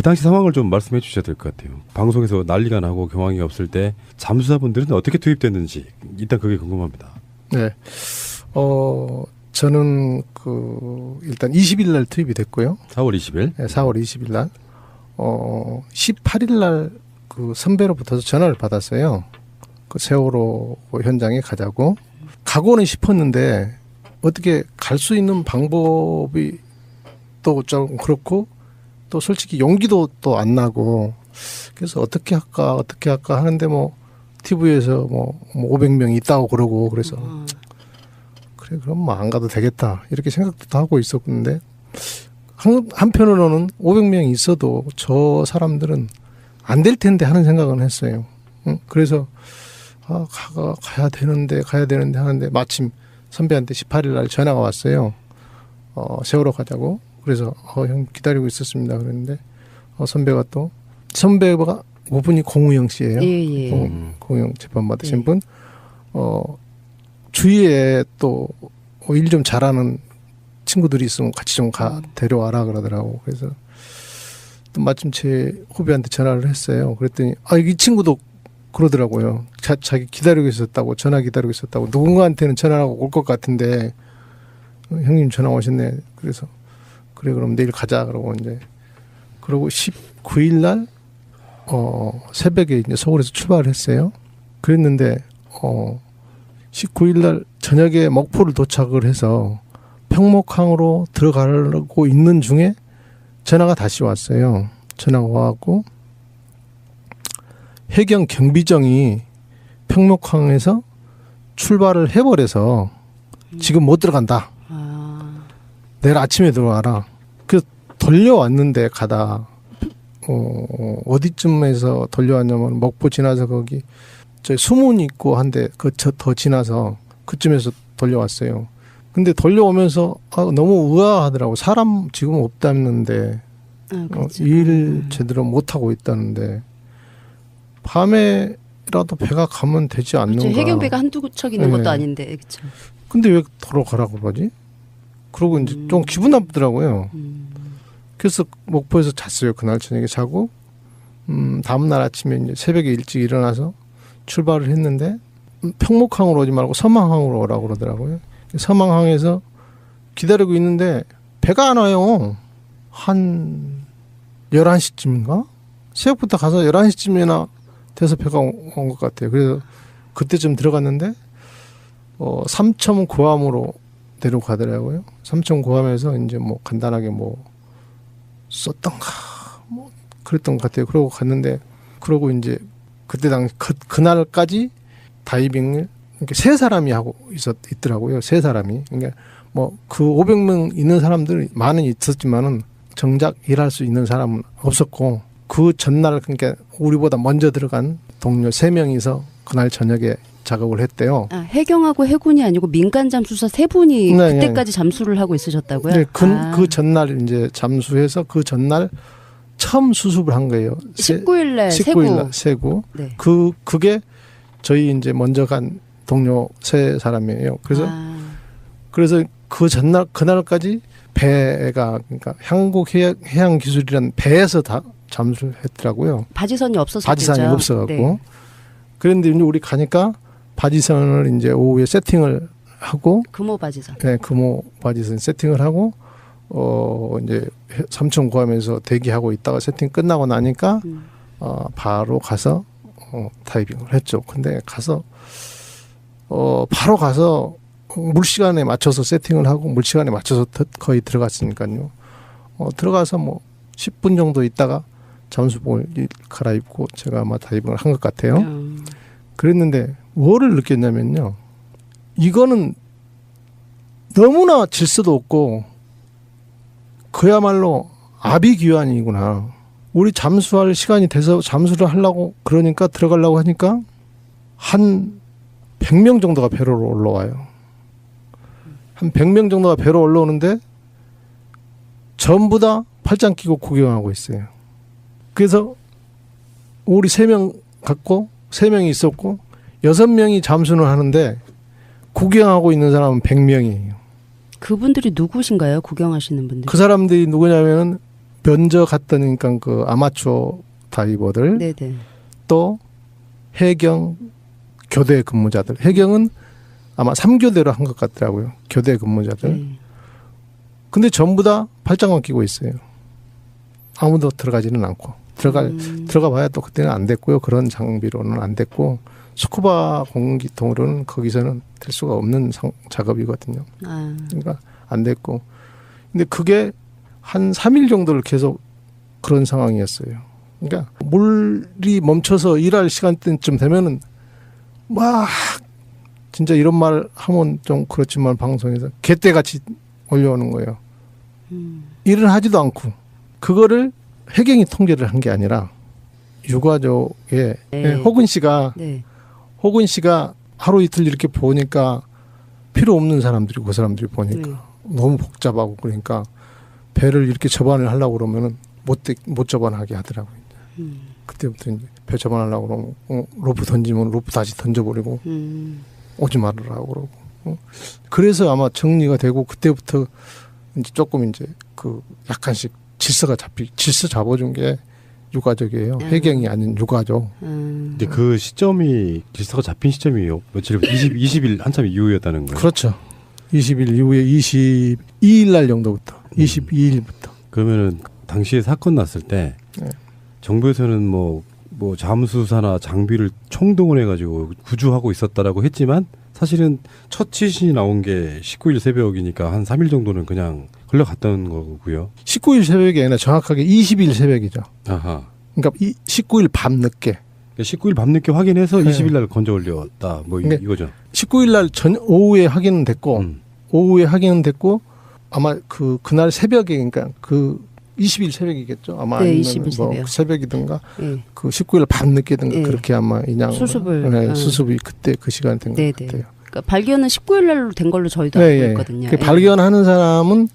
그 당시 상황을 좀 말씀해 주셔야 될 것 같아요. 방송에서 난리가 나고 경황이 없을 때 잠수사분들은 어떻게 투입됐는지 일단 그게 궁금합니다. 네. 저는 일단 20일 날 투입이 됐고요. 4월 20일? 네, 4월 20일 날. 18일 날 그 선배로부터 전화를 받았어요. 그 세월호 현장에 가자고. 가고는 싶었는데 어떻게 갈 수 있는 방법이 또 좀 그렇고 또 솔직히 용기도 또 안 나고 그래서 어떻게 할까 하는데 뭐 TV에서 뭐 500명이 있다고 그러고 그래서 그래 그럼 뭐 안 가도 되겠다 이렇게 생각도 하고 있었는데 한편으로는 500명이 있어도 저 사람들은 안 될 텐데 하는 생각은 했어요. 그래서 가야 되는데 하는데 마침 선배한테 18일 날 전화가 왔어요. 세월호 가자고. 그래서 형 기다리고 있었습니다. 그랬는데 선배가 그분이 공우영 씨예요. 예. 공우영 재판 받으신 분. 주위에 또 일 좀 잘하는 친구들이 있으면 같이 좀 데려와라 그러더라고. 그래서 또 마침 제 후배한테 전화를 했어요. 그랬더니 이 친구도 그러더라고요. 자기 기다리고 있었다고 전화 기다리고 있었다고 누군가한테는 전화하고 올 것 같은데 형님 전화 오셨네. 그래서 그래 그럼 내일 가자 그러고 이제 그러고 19일 날 새벽에 이제 서울에서 출발을 했어요. 그랬는데 19일 날 저녁에 목포를 도착을 해서 평목항으로 들어가려고 있는 중에 전화가 다시 왔어요. 전화가 와갖고 해경 경비정이 평목항에서 출발을 해버려서 지금 못 들어간다. 내일 아침에 들어와라. 그래서 돌려왔는데 가다 어디쯤에서 돌려왔냐면 목포 지나서 거기 저 수문 있고 한데 더 지나서 그쯤에서 돌려왔어요. 근데 돌려오면서 너무 의아하더라고. 사람 지금 없다는데 일 제대로 못하고 있다는데 밤에라도 배가 가면 되지 않는가. 그렇죠. 해경배가 한두 척 있는 것도 아닌데. 그렇죠. 근데 왜 돌아가라고 그러지? 그러고 이제 좀 기분 나쁘더라고요. 그래서 목포에서 잤어요. 그날 저녁에 자고 다음날 아침에 이제 새벽에 일찍 일어나서 출발을 했는데 평목항으로 오지 말고 서망항으로 오라고 그러더라고요. 서망항에서 기다리고 있는데 배가 안 와요. 한 11시쯤인가? 새벽부터 가서 11시쯤이나 돼서 배가 온 것 같아요. 그래서 그때쯤 들어갔는데 삼천 고함으로 내려가더라고요. 삼천 고함에서 이제 뭐 간단하게 뭐 썼던가 뭐 그랬던 것 같아요. 그러고 갔는데 그러고 이제 그때 당시 그날까지 다이빙을 이렇게 세 사람이 하고 있더라고요. 세 사람이. 그러니까 뭐 그 500명 있는 사람들 많은 있었지만은 정작 일할 수 있는 사람은 없었고 그 전날 그러니까 우리보다 먼저 들어간 동료 3명이서 그날 저녁에 작업을 했대요. 해경하고 해군이 아니고 민간 잠수사 3분이 그때까지 잠수를 하고 있으셨다고요? 네, 그 전날 이제 잠수해서 그 전날 처음 수습을 한 거예요. 19일 날 세구. 네. 그게 저희 이제 먼저 간 동료 3사람이에요. 그래서 그 전날 그날까지 배가 그러니까 한국해양기술이라는 배에서 다 잠수를 했더라고요. 바지선이 없어서 바지선이 없어갖고. 네. 그런데 이제 우리 가니까 바지선을 이제 오후에 세팅을 하고 금호 바지선. 네, 금호 바지선 세팅을 하고 이제 삼천 고함에서 대기하고 있다가 세팅 끝나고 나니까 바로 가서 다이빙을 했죠. 근데 가서 바로 가서 물시간에 맞춰서 세팅을 하고 물시간에 맞춰서 거의 들어갔으니까요. 들어가서 뭐 10분 정도 있다가 잠수복을 갈아입고 제가 아마 다이빙을 한 것 같아요. 그랬는데 뭐를 느꼈냐면요. 이거는 너무나 질서도 없고 그야말로 아비규환이구나. 우리 잠수할 시간이 돼서 잠수를 하려고 그러니까 들어가려고 하니까 한 100명 정도가 배로 올라와요. 한 100명 정도가 배로 올라오는데 전부 다 팔짱 끼고 구경하고 있어요. 그래서 우리 3명 갖고 3명이 있었고 6명이 잠수를 하는데 구경하고 있는 사람은 100명이에요. 그분들이 누구신가요? 구경하시는 분들. 그 사람들이 누구냐면 먼저 갔던 그러니까 그 아마추어 다이버들 네네. 또 해경 교대 근무자들. 해경은 아마 3교대로 한 것 같더라고요. 교대 근무자들. 네. 근데 전부 다 팔짱만 끼고 있어요. 아무도 들어가지는 않고. 들어가 봐야 또 그때는 안 됐고요. 그런 장비로는 안 됐고 스쿠바 공기통으로는 거기서는 될 수가 없는 작업이거든요. 아. 그러니까 안 됐고. 근데 그게 한 3일 정도를 계속 그런 상황이었어요. 그러니까 물이 멈춰서 일할 시간대쯤 되면은 막 진짜 이런 말 하면 좀 그렇지만 방송에서 개떼같이 올려오는 거예요. 일을 하지도 않고 그거를 해경이 통제를 한 게 아니라 유가족의 네. 호근 씨가 네. 하루 이틀 이렇게 보니까 필요 없는 사람들이 그 사람들이 보니까 너무 복잡하고 그러니까 배를 이렇게 접안을 하려고 그러면은 못 접안하게 하더라고요. 그때부터 이제 배 접안하려고 그러면 로프 던지면 로프 다시 던져버리고 오지 말으라고 그러고 그래서 아마 정리가 되고 그때부터 이제 조금 이제 그 약간씩 질서 잡아준 게 유가족이에요. 해경이 아닌 유가족. 근데 그 시점이 질서가 잡힌 시점이요. 며칠 20일 한참 이후였다는 거예요. 그렇죠. 20일 이후에 22일 날 정도부터 22일부터. 그러면은 당시에 사건 났을 때 네. 정부에서는 뭐 잠수사나 장비를 총동원해가지고 구조하고 있었다라고 했지만 사실은 첫 지신이 나온 게 19일 새벽이니까 한 3일 정도는 그냥 흘러갔던 거고요. 19일 새벽이 아니라 정확하게 20일 새벽이죠. 아하. 그러니까 19일 밤 늦게. 19일 밤늦게 확인해서 네. 20일 날 건져 올렸다. 뭐 네. 이거죠. 19일 날 오후에 확인은 됐고 오후에 확인은 됐고 아마 그날 새벽에 그러니까 그 20일 새벽이겠죠. 아마 네, 아니면 20일 뭐 새벽. 새벽이든가 네. 그 19일 밤 늦게든가 네. 그렇게 아마 인양 수습을. 수습이 그때 그 시간에 된 것 네네. 같아요. 그러니까 발견은 19일 날로 된 걸로 저희도 네, 알고 예. 있거든요. 그 예. 발견하는 사람은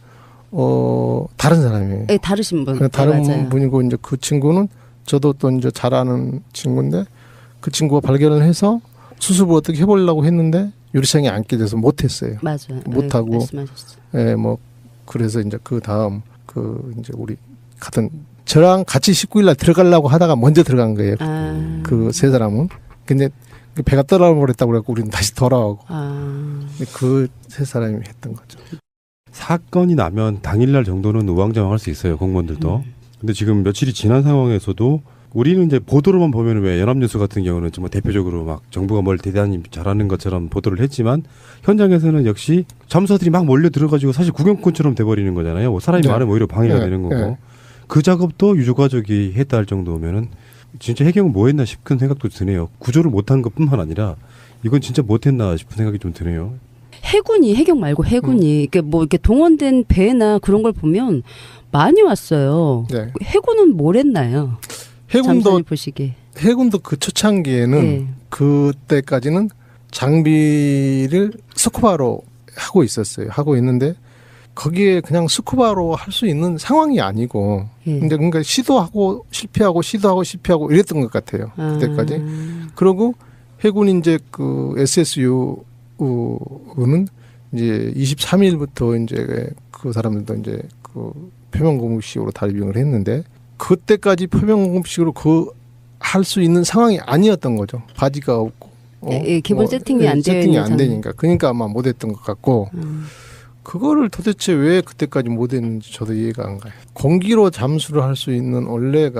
다른 사람이에요. 네, 다르신 분. 다른 네, 맞아요. 분이고 이제 그 친구는 저도 또 이제 잘 아는 친구인데 그 친구가 발견을 해서 수습을 어떻게 해보려고 했는데 유리창이 안 깨져서 못했어요. 맞아요. 못하고. 네, 말씀하셨어요. 예, 뭐 그래서 이제 그 다음 이제 우리 같은 저랑 같이 19일 날 들어가려고 하다가 먼저 들어간 거예요. 그 세 사람은. 근데 배가 떠나버렸다고 그래갖고 우리는 다시 돌아오고. 그 세 사람이 했던 거죠. 사건이 나면 당일날 정도는 우왕좌왕할 수 있어요. 공무원들도. 근데 지금 며칠이 지난 상황에서도 우리는 이제 보도로만 보면 왜 연합뉴스 같은 경우는 정말 대표적으로 막 정부가 뭘 대단히 잘하는 것처럼 보도를 했지만 현장에서는 역시 잠수사들이 막 몰려 들어가지고 사실 구경꾼처럼 돼버리는 거잖아요. 뭐 사람이 네. 많으면 오히려 방해가 네. 되는 거고 네. 그 작업도 유족가족이 했다 할 정도면은 진짜 해경은 뭐 했나 싶은 생각도 드네요. 구조를 못한 것뿐만 아니라 이건 진짜 못했나 싶은 생각이 좀 드네요. 해경 말고 해군이 이렇게 뭐 이렇게 동원된 배나 그런 걸 보면 많이 왔어요. 네. 해군은 뭘 했나요? 잠수사님 보시기에. 해군도 그 초창기에는 네. 그때까지는 장비를 스쿠바로 하고 있었어요. 하고 있는데 거기에 그냥 스쿠바로 할 수 있는 상황이 아니고 근데 그러니까 시도하고 실패하고 이랬던 것 같아요. 그때까지. 그리고 해군 이제 그 SSU는 이제 23일부터 이제 그 사람들도 이제 그 표면공급식으로 다이빙을 했는데 그때까지 표면공급식으로 할 수 있는 상황이 아니었던 거죠. 바지가 없고. 기본 세팅이 안 되어 세팅이 있는 안 되니까. 그러니까 아마 못했던 것 같고. 그거를 도대체 왜 그때까지 못했는지 저도 이해가 안 가요. 공기로 잠수를 할 수 있는 원래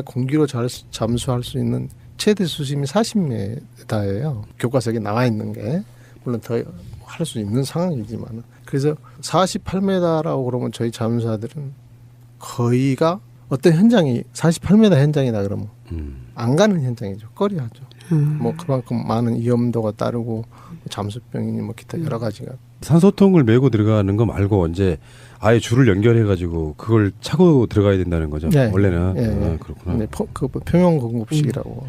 공기로 잠수할 수 있는 최대 수심이 40m예요. 교과서에 나와 있는 게 물론 더 할 수 있는 상황이지만 그래서 48m라고 그러면 저희 잠수사들은 거의가 어떤 현장이 48m 현장이다 그러면 안 가는 현장이죠. 꺼려하죠. 뭐 그만큼 많은 위험도가 따르고 잠수병이니 뭐 기타 여러 가지가. 산소통을 메고 들어가는 거 말고 이제 아예 줄을 연결해가지고 그걸 차고 들어가야 된다는 거죠. 네. 원래는. 네. 그렇구나. 네, 그 표면 공급식이라고.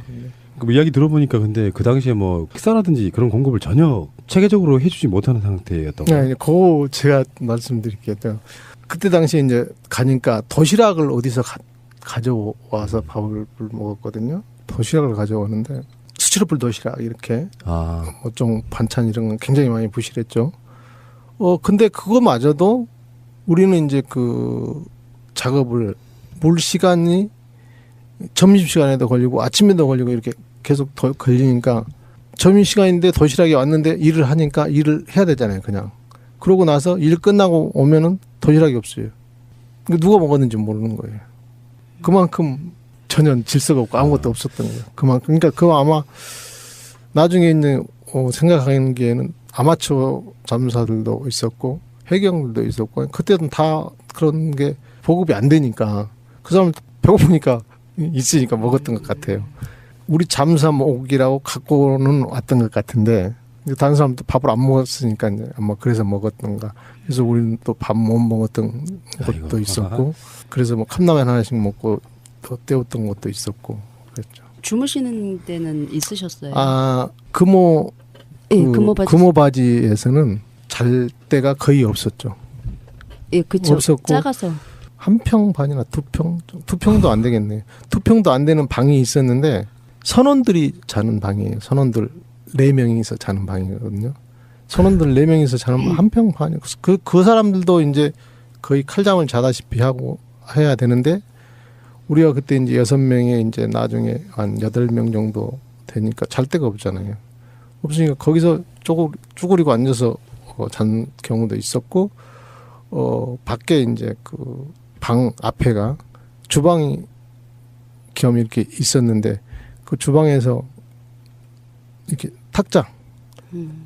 그 이야기 들어보니까 근데 그 당시에 뭐 식사라든지 그런 공급을 전혀 체계적으로 해주지 못하는 상태였던 거예요. 네, 그거 제가 말씀드릴게요. 그때 당시에 이제 가니까 도시락을 어디서 가져와서 밥을 먹었거든요. 도시락을 가져오는데 스티로폴 도시락 이렇게 뭐 좀 반찬 이런 건 굉장히 많이 부실했죠. 근데 그거마저도 우리는 이제 그 작업을 물 시간이 점심 시간에도 걸리고 아침에도 걸리고 이렇게 계속 더 걸리니까 점심 시간인데 도시락이 왔는데 일을 하니까 일을 해야 되잖아요. 그냥 그러고 나서 일 끝나고 오면은 도시락이 없어요. 누가 먹었는지 모르는 거예요. 그만큼 전혀 질서가 없고 아무것도 없었던 거예요. 그만큼 그러니까 그 아마 나중에 있는 생각하기에는 아마추어 잠수사들도 있었고 해경들도 있었고 그때는 다 그런 게 보급이 안 되니까 그 사람 배고프니까 있으니까 먹었던 것 같아요. 우리 잠수함 옥이라고 갖고는 왔던 것 같은데 다른 사람도 밥을 안 먹었으니까 이제 아마 그래서 먹었던가. 그래서 우리는 또 밥 못 먹었던 것도 아이고. 있었고 그래서 뭐 컵라면 하나씩 먹고 또 때웠던 것도 있었고 그랬죠. 주무시는 데는 있으셨어요? 아 금호 예, 금호바지. 금호바지에서는 잘 데가 거의 없었죠. 예, 그쵸. 없었고 작아서. 한 평 반이나 두 평도 안 되겠네. 두 평도 안 되는 방이 있었는데 선원들이 자는 방이에요. 선원들 4명이서 자는 방이거든요. 선원들 4명이서 자는 한 평 반이. 그 사람들도 이제 거의 칼잠을 자다시피 하고 해야 되는데 우리가 그때 이제 6명에 이제 나중에 한 8명 정도 되니까 잘 데가 없잖아요. 없으니까 거기서 쭈그리고 앉아서 잔 경우도 있었고 밖에 이제 그 방 앞에가 주방이 겸 이렇게 있었는데 그 주방에서 이렇게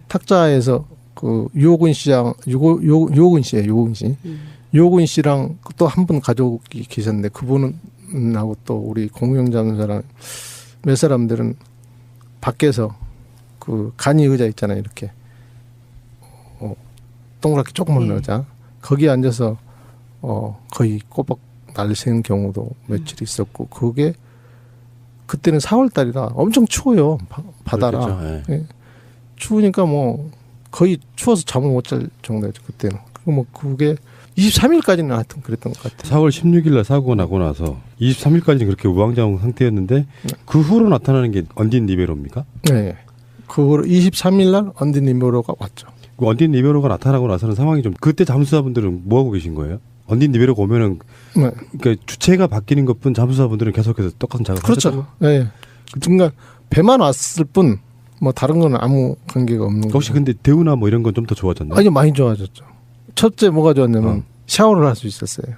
탁자에서 그 유호근 씨랑 유호근 씨예요. 유호근 씨랑 또 한 분 가족이 계셨는데 그분은 하고 또 우리 공영잠수사랑 몇 사람들은 밖에서 그 간이 의자 있잖아요. 이렇게 동그랗게 조그만 의자 거기에 앉아서 거의 꼬박 날새는 경우도 며칠 있었고 그게 그때는 4월 달이라 엄청 추워요. 바다라. 그렇겠죠. 예. 예. 추우니까 뭐 거의 추워서 잠을 못 잘 정도였죠. 그때는. 그리고 뭐 그게 23일까지는 하여튼 그랬던 것 같아요. 4월 16일 날 사고가 나고 나서 23일까지는 그렇게 우왕좌왕 상태였는데 그 후로 나타나는 게 언딘 리베로입니까? 네. 그 후로 23일 날 언딘 리베로가 왔죠. 그 언딘 리베로가 나타나고 나서는 상황이 좀 그때 잠수사분들은 뭐 하고 계신 거예요? 언딘 리베로가 오면은 네. 그러니까 주체가 바뀌는 것뿐 잠수사분들은 계속해서 똑같은 작업을 그렇죠. 하셨다고? 네. 그러니까 배만 왔을 뿐 뭐 다른 거는 아무 관계가 없는 거죠. 혹시 근데 대우나 뭐 이런 건 좀 더 좋아졌나요? 아니 많이 좋아졌죠. 첫째 뭐가 좋았냐면 샤워를 할 수 있었어요.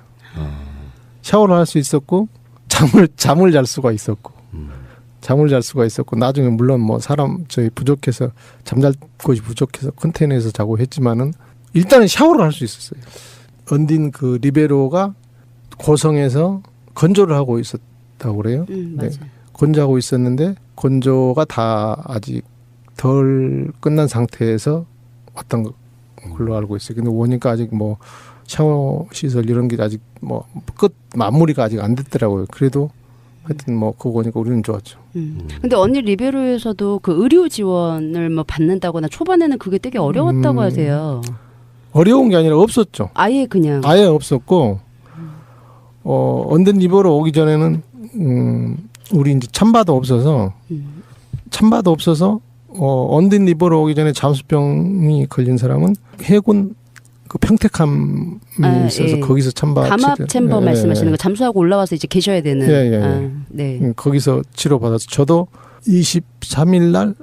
샤워를 할 수 있었고 잠을 잘 수가 있었고 잠을 잘 수가 있었고 나중에 물론 뭐 사람 저희 부족해서 잠잘 곳이 부족해서 컨테이너에서 자고 했지만은 일단은 샤워를 할 수 있었어요. 언딘 그 리베로가 고성에서 건조를 하고 있었다고 그래요. 맞아요. 네. 건조하고 있었는데 건조가 다 아직 덜 끝난 상태에서 왔던 걸로 알고 있어요. 근데 오니까 아직 뭐 샤워 시설 이런 게 아직 뭐 끝 마무리가 아직 안 됐더라고요. 그래도 하여튼 뭐 그거 보니까 우리는 좋았죠. 근데 언니 리베로에서도 그 의료 지원을 뭐 받는다거나 초반에는 그게 되게 어려웠다고 하세요. 어려운 게 아니라 없었죠. 아예 그냥. 아예 없었고 언든 리버로 오기 전에는 우리 이제 참바도 없어서 언든 리버로 오기 전에 잠수병이 걸린 사람은 해군 그 평택함이 있어서 예. 거기서 참바 감압 챔버 예, 말씀하시는 거 잠수하고 올라와서 이제 계셔야 되는. 예. 네. 거기서 치료 받아서 저도 23일 날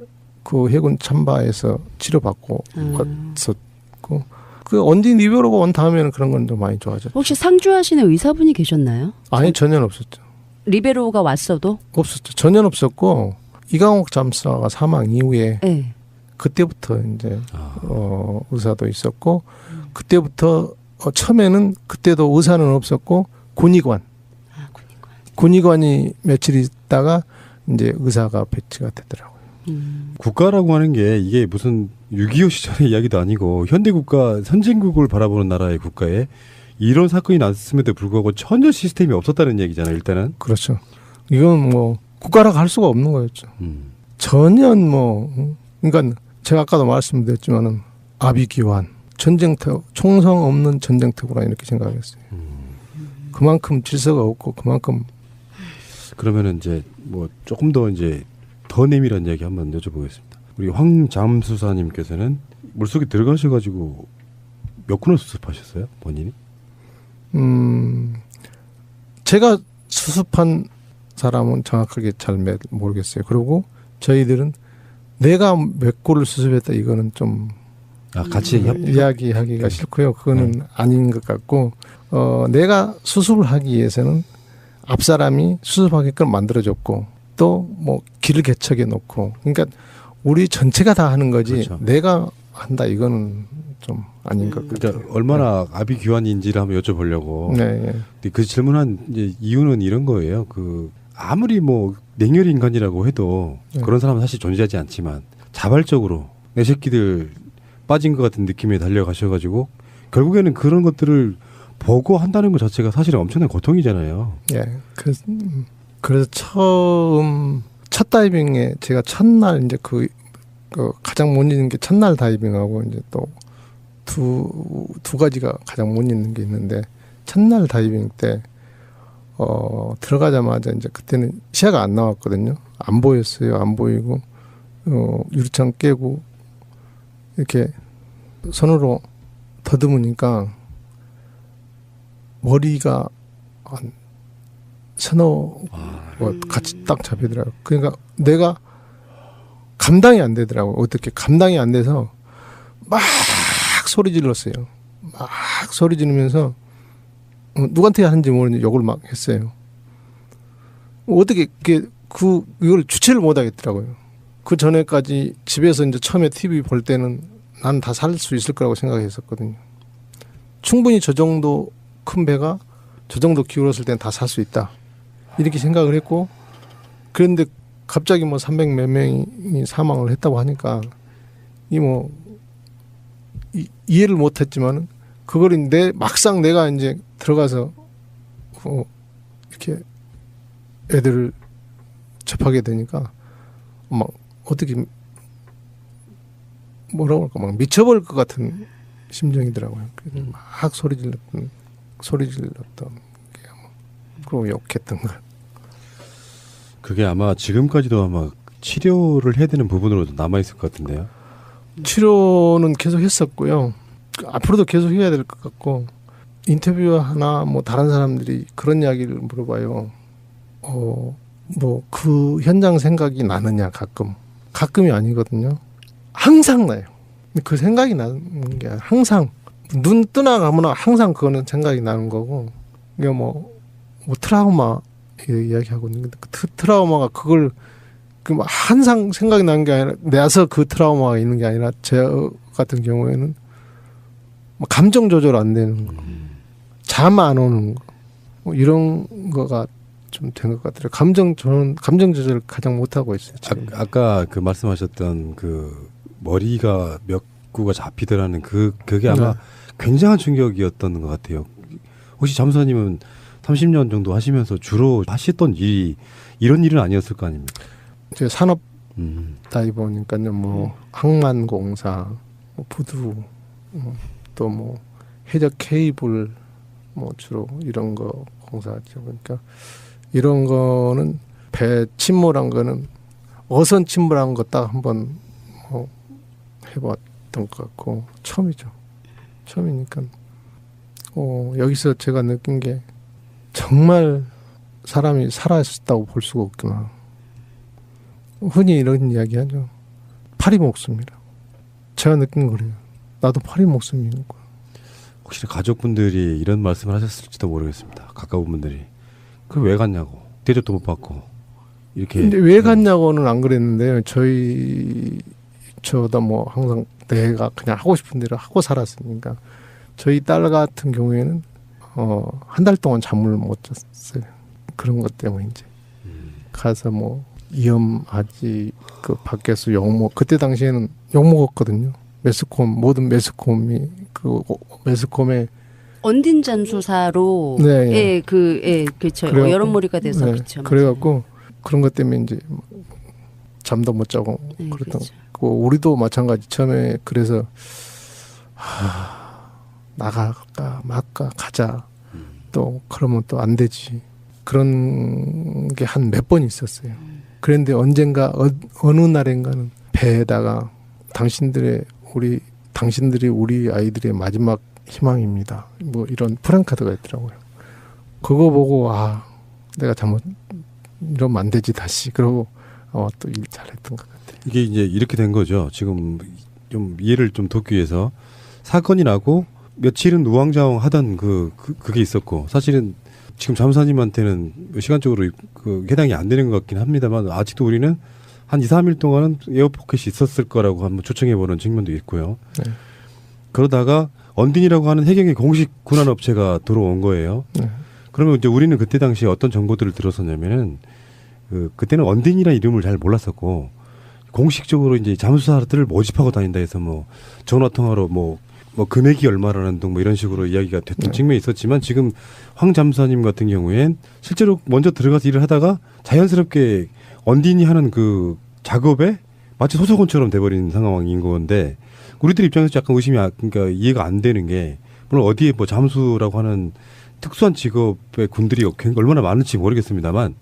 그 해군 참바에서 치료받고 왔었고 그 언딘 리버로가 온 다음에는 그런 건 좀 많이 좋아졌죠. 혹시 상주하시는 의사분이 계셨나요? 아니 전혀 없었죠. 리베로가 왔어도? 없었죠. 전혀 없었고 이강옥 잠수사가 사망 이후에 네. 그때부터 이제 의사도 있었고 그때부터 처음에는 그때도 의사는 없었고 군의관이 며칠 있다가 이제 의사가 배치가 되더라고요. 국가라고 하는 게 이게 무슨 6.25 시절의 이야기도 아니고 현대 국가 선진국을 바라보는 나라의 국가에 이런 사건이 났음에도 불구하고 전혀 시스템이 없었다는 얘기잖아요. 일단은. 그렇죠. 이건 뭐 국가라고 할 수가 없는 거였죠. 전혀 뭐 그러니까 제가 아까도 말씀드렸지만은 아비규환 전쟁터 총성 없는 전쟁터구나 이렇게 생각했어요. 그만큼 질서가 없고 그만큼 그러면은 이제 뭐 조금 더 이제 더 내밀한 이야기 한번 여쭤보겠습니다. 우리 황 잠수사님께서는 물속에 들어가셔가지고 몇 군을 수습하셨어요, 본인이? 제가 수습한 사람은 정확하게 잘 모르겠어요. 그리고 저희들은 내가 몇 골을 수습했다 이거는 좀 같이 이야기하기가 싫고요. 그거는 아닌 것 같고 내가 수습을 하기 위해서는 앞 사람이 수습하게끔 만들어줬고 또 뭐 길을 개척해 놓고 그러니까 우리 전체가 다 하는 거지 그렇죠. 내가 한다 이거는 좀 아닌 것 같아요. 그러니까 얼마나 아비규환인지를 한번 여쭤보려고. 네, 네. 근데 그 질문한 이제 이유는 이런 거예요. 그 아무리 뭐 냉혈 인간이라고 해도 네. 그런 사람은 사실 존재하지 않지만 자발적으로 내 새끼들 빠진 것 같은 느낌에 달려가셔가지고 결국에는 그런 것들을 보고 한다는 것 자체가 사실은 엄청난 고통이잖아요. 예. 그래서 처음 첫 다이빙에 제가 첫날 이제 그 가장 못 잊는 게 첫날 다이빙하고 이제 또 두 가지가 가장 못 잊는 게 있는데 첫날 다이빙 때 들어가자마자 이제 그때는 시야가 안 나왔거든요. 안 보였어요. 안 보이고 유리창 깨고 이렇게 손으로 더듬으니까 머리가 한 서너 같이 딱 잡히더라고요. 그러니까 내가 감당이 안 되더라고요. 어떻게 감당이 안 돼서 막 소리 질렀어요. 막 소리 지르면서 누구한테 하는지 모르는데 욕을 막 했어요. 어떻게 이걸 주체를 못 하겠더라고요. 그 전에까지 집에서 이제 처음에 TV 볼 때는 난 다 살 수 있을 거라고 생각했었거든요. 충분히 저 정도 큰 배가 저 정도 기울었을 때는 다 살 수 있다. 이렇게 생각을 했고 그런데 갑자기 뭐 300 몇 명이 사망을 했다고 하니까 이해를 못 했지만은 그걸 막상 내가 이제 들어가서 이렇게 애들을 접하게 되니까 막 어떻게 뭐라고 할까 막 미쳐버릴 것 같은 심정이더라고요. 그래서 막 소리 질렀던 게 그리고 욕했던 거. 그게 아마 지금까지도 아마 치료를 해야 되는 부분으로 남아 있을 것 같은데요. 치료는 계속 했었고요. 앞으로도 계속 해야 될 것 같고 인터뷰 하나 뭐 다른 사람들이 그런 이야기를 물어봐요. 뭐 그 현장 생각이 나느냐 가끔이 아니거든요. 항상 나요. 그 생각이 나는 게 항상 눈 뜨나 감으나 항상 그거는 생각이 나는 거고 이게 뭐 트라우마 이야기하고 있는데 그 트라우마가 그걸 항상 생각이 나는 게 아니라 내서 그 트라우마가 있는 게 아니라 제 같은 경우에는 감정 조절 안 되는 거, 잠 안 오는 거, 뭐 이런 거가 좀 된 것 같아요. 감정 조절 가장 못 하고 있어요. 아까 그 말씀하셨던 그 머리가 몇 구가 잡히더라는 그게 아마 굉장한 충격이었던 것 같아요. 혹시 잠수사님은 30년 정도 하시면서 주로 하셨던 일이 이런 일은 아니었을 거 아닙니까? 제가 산업 다이버니까요. 뭐 항만공사, 뭐 부두, 또 뭐 해적 케이블, 뭐 주로 이런 거 공사하죠. 그러니까 이런 거는 배 침몰한 거는 어선 침몰한 거 딱 한번 해봤던 것 같고 처음이죠. 처음이니까 여기서 제가 느낀 게 정말 사람이 살아있었다고 볼 수가 없구나. 흔히 이런 이야기 하죠. 파리 목숨이라. 제가 느낀 거래요. 나도 파리 목숨인 거야. 혹시 가족분들이 이런 말씀을 하셨을지도 모르겠습니다. 가까운 분들이. 그럼 왜 갔냐고. 대접도 못 받고. 이렇게. 근데 왜 갔냐고는 안 그랬는데요. 저도 뭐 항상 내가 그냥 하고 싶은 대로 하고 살았으니까. 저희 딸 같은 경우에는 한 달 동안 잠을 못 잤어요. 그런 것 때문에 이제 가서 뭐 위험하지 그 밖에서 그때 당시에는 욕 먹었거든요. 모든 매스컴이 그 매스컴에 언딘 잠수사로 네. 그렇죠. 여론몰이가 돼서 그렇죠. 그래갖고 그런 것 때문에 이제 잠도 못 자고 그랬던 그렇죠. 거. 우리도 마찬가지. 처음에 그래서 나갈까 말까 가자. 또 그러면 또 안 되지. 그런 게 한 몇 번 있었어요. 그런데 언젠가 어느 날인가는 배에다가 당신들이 우리 아이들의 마지막 희망입니다. 뭐 이런 프랑카드가 있더라고요. 그거 보고 내가 잘못 이러면 안 되지 다시. 그러고 또 일 잘했던 것 같아요. 이게 이제 이렇게 된 거죠. 지금 좀 이해를 좀 돕기 위해서 사건이 나고 며칠은 우왕좌왕하던 그게 있었고 사실은 지금 잠수사님한테는 시간적으로 해당이 안 되는 것 같긴 합니다만 아직도 우리는 한 2, 3일 동안은 에어포켓이 있었을 거라고 한번 초청해보는 측면도 있고요. 네. 그러다가 언딘이라고 하는 해경의 공식 군환 업체가 들어온 거예요. 네. 그러면 이제 우리는 그때 당시에 어떤 정보들을 들었었냐면은 그때는 언딘이라는 이름을 잘 몰랐었고 공식적으로 이제 잠수사들을 모집하고 다닌다 해서 뭐 전화 통화로 뭐 금액이 얼마라는 등 뭐 이런 식으로 이야기가 됐던 측면이 있었지만 지금 황 잠수사님 같은 경우엔 실제로 먼저 들어가서 일을 하다가 자연스럽게 언딘이 하는 그 작업에 마치 소속원처럼 돼버린 상황인 건데 우리들 입장에서 약간 의심이 그러니까 이해가 안 되는 게 물론 어디에 뭐 잠수라고 하는 특수한 직업의 군들이 얼마나 많을지 모르겠습니다만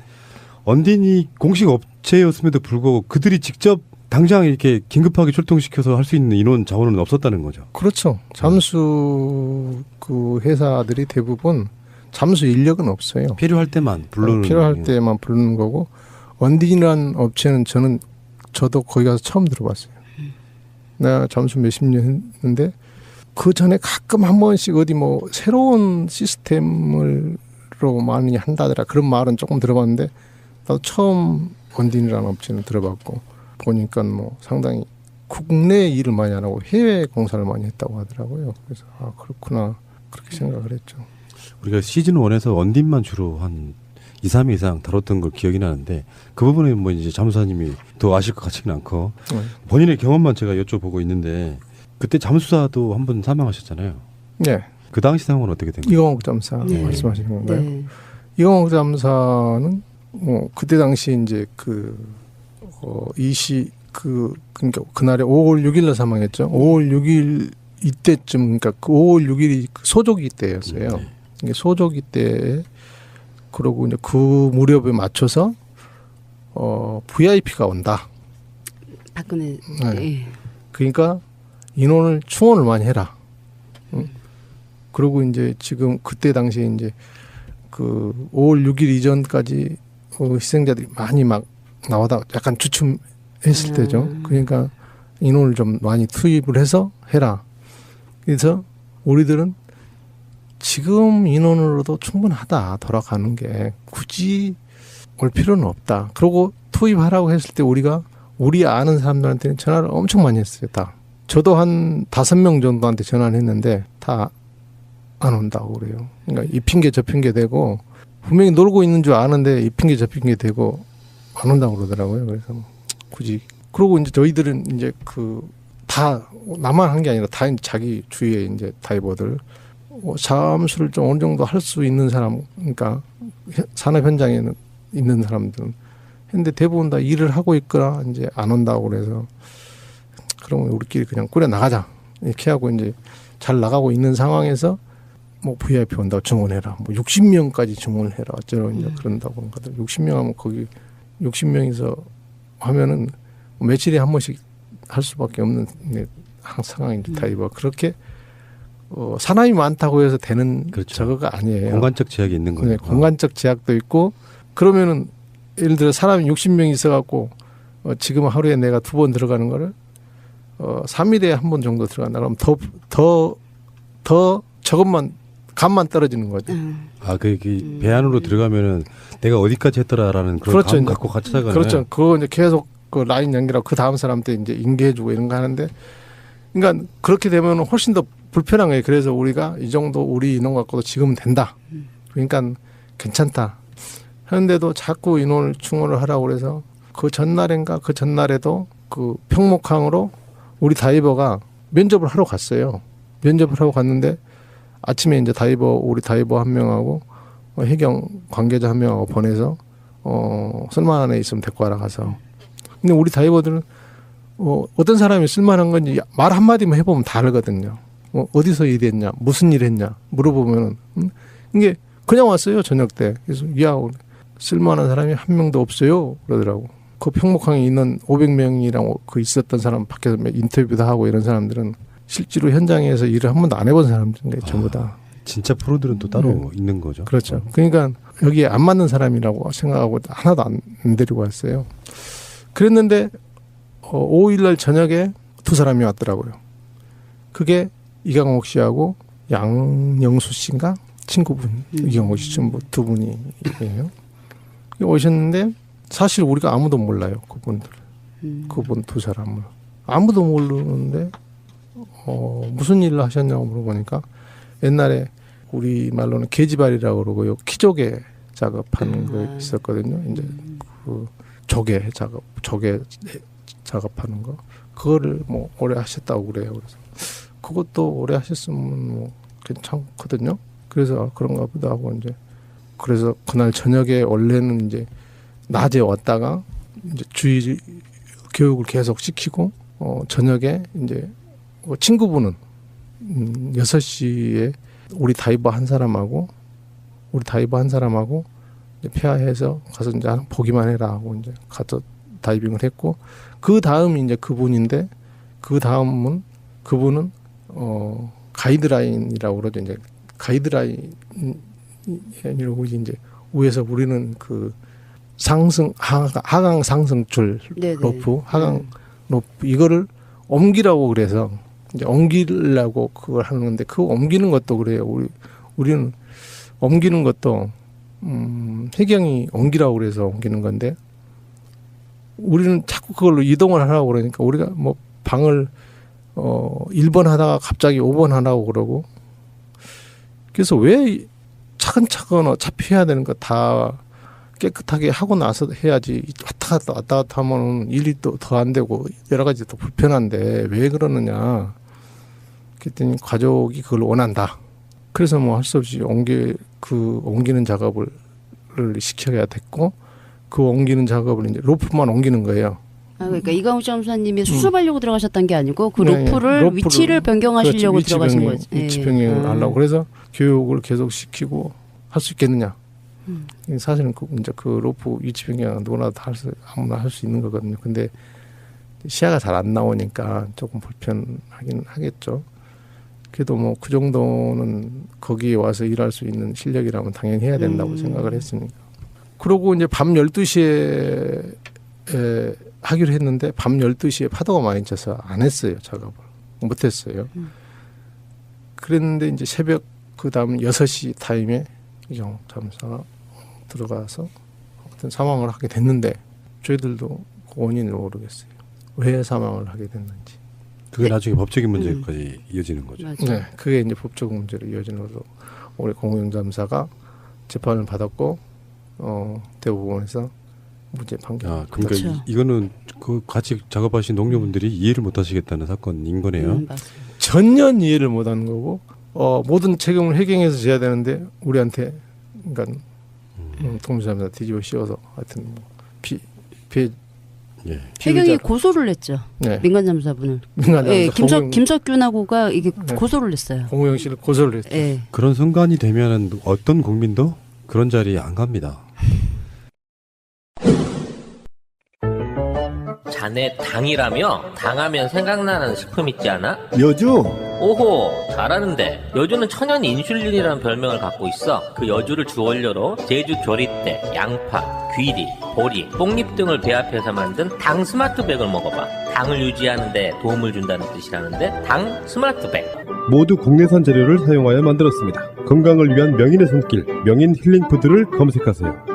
언딘이 공식 업체였음에도 불구하고 그들이 직접 당장 이렇게 긴급하게 출동시켜서 할 수 있는 인원 자원은 없었다는 거죠. 그렇죠. 잠수 그 회사들이 대부분 잠수 인력은 없어요. 필요할 때만 부르는 필요할 때만 부르는 거고 언딘이라는 업체는 저도 거기 가서 처음 들어봤어요. 내가 잠수 몇십 년 했는데 그 전에 가끔 한 번씩 어디 뭐 새로운 시스템으로 많이 한다더라 그런 말은 조금 들어봤는데 나도 처음 언딘이라는 업체는 들어봤고 보니까 뭐 상당히 국내 일을 많이 안 하고 해외 공사를 많이 했다고 하더라고요. 그래서 그렇구나 그렇게 생각을 했죠. 우리가 시즌 1에서 언딘만 주로 한 2, 3회 이상 다뤘던 걸 기억이 나는데 그 부분에 뭐 이제 잠수사님이 더 아실 것 같지는 않고 본인의 경험만 제가 여쭤보고 있는데 그때 잠수사도 한 번 사망하셨잖아요. 네. 그 당시 상황은 어떻게 된 거예요? 이광옥 잠사 네. 말씀하시는 건가요? 네. 이광옥 잠사는 그때 당시 이제 그러니까 그날에 5월 6일날 사망했죠. 5월 6일 이때쯤 그러니까 그 5월 6일이 소조기 때였어요. 이게 소조기 때 그러고 이제 그 무렵에 맞춰서 VIP가 온다. 박근혜. 네. 네. 그러니까 인원을 충원을 많이 해라. 응? 그리고 이제 지금 그때 당시에 이제 그 5월 6일 이전까지 희생자들이 많이 막 나오다 약간 주춤했을 때죠. 그러니까 인원을 좀 많이 투입을 해서 해라. 그래서 우리들은 지금 인원으로도 충분하다. 돌아가는 게 굳이 올 필요는 없다. 그러고 투입하라고 했을 때 우리 아는 사람들한테는 전화를 엄청 많이 했어요. 다. 저도 한 5명 정도한테 전화를 했는데 다 안 온다고 그래요. 그러니까 이 핑계 저 핑계 대고 분명히 놀고 있는 줄 아는데 이 핑계 저 핑계 대고 안 온다고 그러더라고요. 그래서 굳이 그러고 이제 저희들은 이제 다 나만 한 게 아니라 다 자기 주위에 이제 다이버들 잠수를 좀 어느 정도 할 수 있는 사람 그러니까 산업 현장에는 있는 사람들은 근데 대부분 다 일을 하고 있거나 이제 안 온다고 그래서 그러면 우리끼리 그냥 꾸려 나가자 이렇게 하고 이제 잘 나가고 있는 상황에서 뭐 VIP 온다고 증원해라. 뭐 60명까지 증원을 해라. 어쩌고 이제 그런다고 하거든. 60명 하면 거기 60명이서 하면은 며칠에 한 번씩 할 수밖에 없는 상황인데 다이버 그렇게 사람이 많다고 해서 되는 그렇죠. 저거가 아니에요. 공간적 제약이 있는 거죠. 네, 공간적 제약도 있고 그러면은 예를 들어 사람이 60명이 있어갖고 지금 하루에 내가 2번 들어가는 거를 3일에 한 번 정도 들어간다. 그럼 더 저것만 감만 떨어지는 거죠. 배 안으로 들어가면은 내가 어디까지 했더라라는 그런 그렇죠. 감 갖고 같이 나가는. 그렇죠. 그거 이제 계속 그 라인 연결하고 그 다음 사람한테 이제 인계해주고 이런 거 하는데, 그러니까 그렇게 되면 훨씬 더 불편한 거예요. 그래서 우리가 이 정도 우리 인원 갖고도 지금은 된다. 그러니까 괜찮다. 하는데도 자꾸 인원을 충원을 하라고 그래서 그 전날인가 그 전날에도 그 평목항으로 우리 다이버가 면접을 하러 갔어요. 면접을 하러 갔는데 아침에 이제 우리 다이버 한 명하고 해경 관계자 한 명하고 보내서 쓸만한 애 있으면 데리고 와라 가서. 근데 우리 다이버들은 어떤 사람이 쓸만한 건지 말 한마디만 해보면 다 알거든요. 어디서 일했냐, 무슨 일 했냐 물어보면은 이게 그냥 왔어요 저녁 때. 그래서 야 쓸만한 사람이 한 명도 없어요 그러더라고. 그 평목항에 있는 500명이랑 그 있었던 사람 밖에서 인터뷰도 하고 이런 사람들은 실제로 현장에서 일을 한 번도 안 해본 사람들인데 전부 다. 진짜 프로들은 또 따로 있는 거죠. 그렇죠. 그러니까 여기에 안 맞는 사람이라고 생각하고 하나도 안 데리고 왔어요. 그랬는데 5일날 저녁에 두 사람이 왔더라고요. 그게 이강옥 씨하고 양영수 씨인가 친구분 이강옥 씨 친구 두 분이에요. 오셨는데 사실 우리가 아무도 몰라요. 그분 두 사람을 아무도 모르는데 무슨 일을 하셨냐고 물어보니까 옛날에 우리 말로는 계지발이라고 그러고요. 키조개 작업하는 거 있었거든요. 이제 그 조개 작업하는 거 그거를 뭐 오래 하셨다고 그래요. 그래서 그것도 오래 하셨으면 뭐 괜찮거든요. 그래서 그런가 보다 하고 이제 그래서 그날 저녁에 원래는 이제 낮에 왔다가 이제 주의 교육을 계속 시키고 저녁에 이제 친구분은 6시에 우리 다이버 한 사람하고 이제 폐하해서 가서 이제 보기만 해라 하고 이제 가서 다이빙을 했고 그 다음이 이제 그분인데 그분은 가이드라인이라고 그러죠. 이제 가이드라인이라고 이제 위에서 우리는 그 하강 상승줄 로프 하강 로프 이거를 옮기라고 그래서 이제 옮기려고 그걸 하는 건데 그 옮기는 것도 그래요. 우리는 옮기는 것도 해경이 옮기라고 그래서 옮기는 건데 우리는 자꾸 그걸로 이동을 하라고 그러니까 우리가 뭐 방을 1번 하다가 갑자기 5번 하라고 그러고 그래서 왜 차근차근 어차피 해야 되는 거 다 깨끗하게 하고 나서 해야지 왔다 갔다 하면 일이 또 더 안 되고 여러 가지 또 불편한데 왜 그러느냐 그랬더니 가족이 그걸 원한다. 그래서 뭐 할 수 없이 옮기는 작업을 시켜야 됐고 그 옮기는 작업을 이제 로프만 옮기는 거예요. 그러니까 이강욱 장사님이 수습하려고 들어가셨던 게 아니고 그 로프를 위치를 변경하시려고 그렇지, 들어가신 거죠. 위치 변경을 하려고 그래서 교육을 계속 시키고 할 수 있겠느냐. 사실은 이제 그 로프 위치 변경은 누구나 다 아무나 할 수 있는 거거든요. 근데 시야가 잘 안 나오니까 조금 불편하긴 하겠죠. 그래도 뭐 그 정도는 거기에 와서 일할 수 있는 실력이라면 당연히 해야 된다고 생각을 했으니까. 그러고 이제 밤 12시에 하기로 했는데 밤 12시에 파도가 많이 쳐서 안 했어요. 작업을. 못 했어요. 그랬는데 이제 새벽 그다음 6시 타임에 이경 잠사가 들어가서 어떤 사망을 하게 됐는데 저희들도 그 원인을 모르겠어요. 왜 사망을 하게 됐는지. 그게 나중에 법적인 문제까지 이어지는 거죠. 맞아요. 네, 그게 이제 법적 문제로 이어지는 거로 올해 공영잠사가 재판을 받았고 대법원에서 무죄 판결. 그러니까 그렇죠. 이거는 그 같이 작업하신 동료분들이 이해를 못하시겠다는 사건인 거네요. 맞습니다. 전혀 이해를 못하는 거고 모든 책임을 해경에서 져야 되는데 우리한테 그러니까 동시삼사 뒤집어 씌워서 하여튼 뭐 해경이 고소를 냈죠. 네. 민간 잠사분을. 민간잠사 김석균하고가 이게 고소를 냈어요. 공호영 씨를 고소를 했죠. 네. 그런 순간이 되면은 어떤 국민도 그런 자리에 안 갑니다. 자네 당이라며? 당하면 생각나는 식품 있지 않아? 여주? 오호, 잘하는데. 여주는 천연 인슐린이라는 별명을 갖고 있어. 그 여주를 주원료로 제주 조리대, 양파, 귀리, 보리, 뽕잎 등을 배합해서 만든 당 스마트백을 먹어봐. 당을 유지하는 데 도움을 준다는 뜻이라는데 당 스마트백. 모두 국내산 재료를 사용하여 만들었습니다. 건강을 위한 명인의 손길, 명인 힐링푸드를 검색하세요.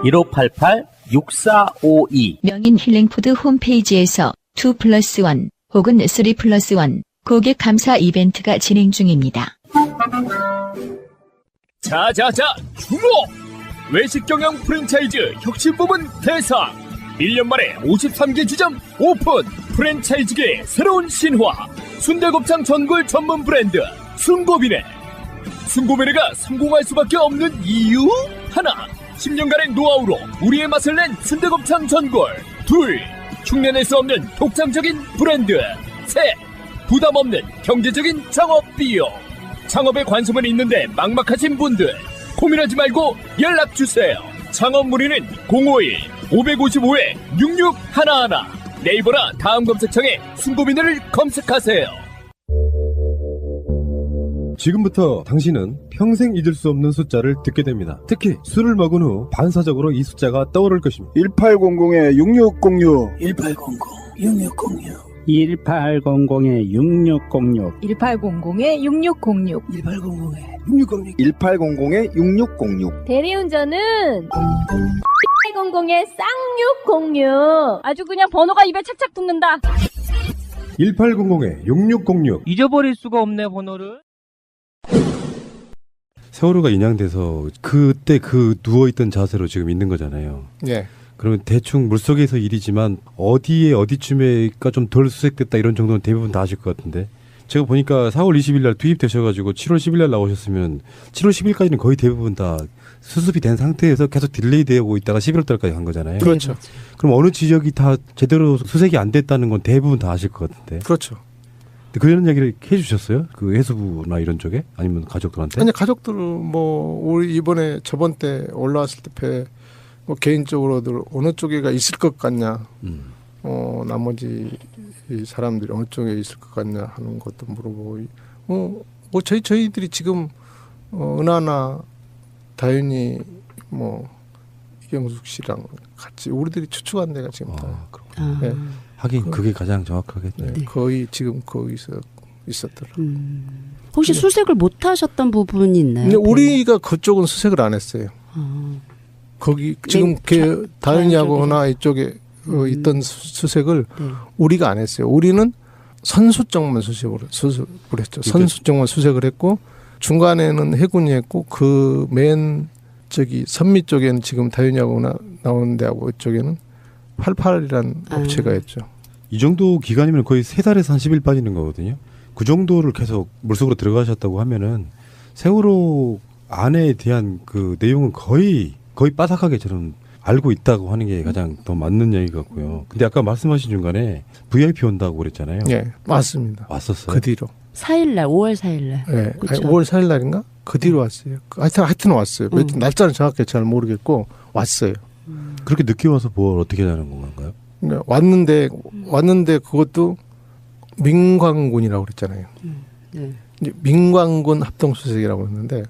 1588-6452 명인 힐링푸드 홈페이지에서 2+1 혹은 3+1 고객 감사 이벤트가 진행 중입니다. 자자자 주목! 외식 경영 프랜차이즈 혁신 부문 대상 1년 만에 53개 지점 오픈 프랜차이즈계의 새로운 신화 순대곱창 전골 전문 브랜드 순고비네. 순고비네가 성공할 수밖에 없는 이유? 하나, 10년간의 노하우로 우리의 맛을 낸 순대곱창 전골. 둘, 흉내낼 수 없는 독창적인 브랜드. 셋, 부담 없는 경제적인 창업 비용. 창업에 관심은 있는데 막막하신 분들 고민하지 말고 연락주세요. 창업 문의는 051-555-6611 네이버나 다음 검색창에 순고비네를 검색하세요. 지금부터 당신은 평생 잊을 수 없는 숫자를 듣게 됩니다. 특히 술을 먹은 후 반사적으로 이 숫자가 떠오를 것입니다. 1800-6606 1800-6606 1800-6606 1800-6606 1800-6606 1800-6606 대리운전은 1800-쌍육공육 아주 그냥 번호가 입에 착착 붙는다. 1800-6606 잊어버릴 수가 없네 번호를. 세월호가 인양돼서 그때 그 누워있던 자세로 지금 있는 거잖아요. 예. 그러면 대충 물속에서 일이지만 어디에 어디쯤에가 좀 덜 수색됐다 이런 정도는 대부분 다 아실 것 같은데 제가 보니까 4월 20일 날 투입되셔가지고 7월 10일 날 나오셨으면 7월 10일까지는 거의 대부분 다 수습이 된 상태에서 계속 딜레이 되고 있다가 11월 달까지 간 거잖아요. 그렇죠. 그럼 어느 지역이 다 제대로 수색이 안 됐다는 건 대부분 다 아실 것 같은데. 그렇죠. 그런 얘기를 해주셨어요? 그 해수부나 이런 쪽에? 아니면 가족들한테? 아니 가족들은 뭐 우리 이번에 저번 때 올라왔을 때 뭐 개인적으로들 어느 쪽에가 있을 것 같냐, 나머지 이 사람들이 어느 쪽에 있을 것 같냐 하는 것도 물어보고, 뭐 저희들이 지금 은하나 다윤이 뭐 이경숙 씨랑 같이 우리들이 추측한 데가 지금 다. 네. 하긴 그게 가장 정확하겠네요. 네. 거의 지금 거기서 있었더라. 혹시 수색을 못 하셨던 부분이 있나요? 근데 우리가 그쪽은 수색을 안 했어요. 거기 지금 그 다윤이하고 하나 이쪽에 있던 수색을 우리가 안 했어요. 우리는 선수정만 수색을 했죠. 선수정만 수색을 했고 중간에는 해군이 했고 그 맨 저기 선미 쪽에는 지금 다윤이하고 나오는 데하고 이쪽에는 88이라는 업체가 했죠. 이 정도 기간이면 거의 3달에서 한 10일 빠지는 거거든요. 그 정도를 계속 물속으로 들어가셨다고 하면은 세월호 안에 대한 그 내용은 거의 빠삭하게 저는 알고 있다고 하는 게 가장 더 맞는 얘기 같고요. 근데 아까 말씀하신 중간에 VIP 온다고 그랬잖아요. 네, 맞습니다. 왔었어요. 그 뒤로. 4일날, 5월 4일날. 네, 그렇죠? 5월 4일 날인가? 그 뒤로 왔어요. 하여튼 왔어요. 날짜는 정확히 잘 모르겠고 왔어요. 그렇게 늦게 와서 뭘 어떻게 하는 건가요? 그러니까 왔는데 그것도 민광군이라고 그랬잖아요. 네. 이제 민광군 합동수색이라고 했는데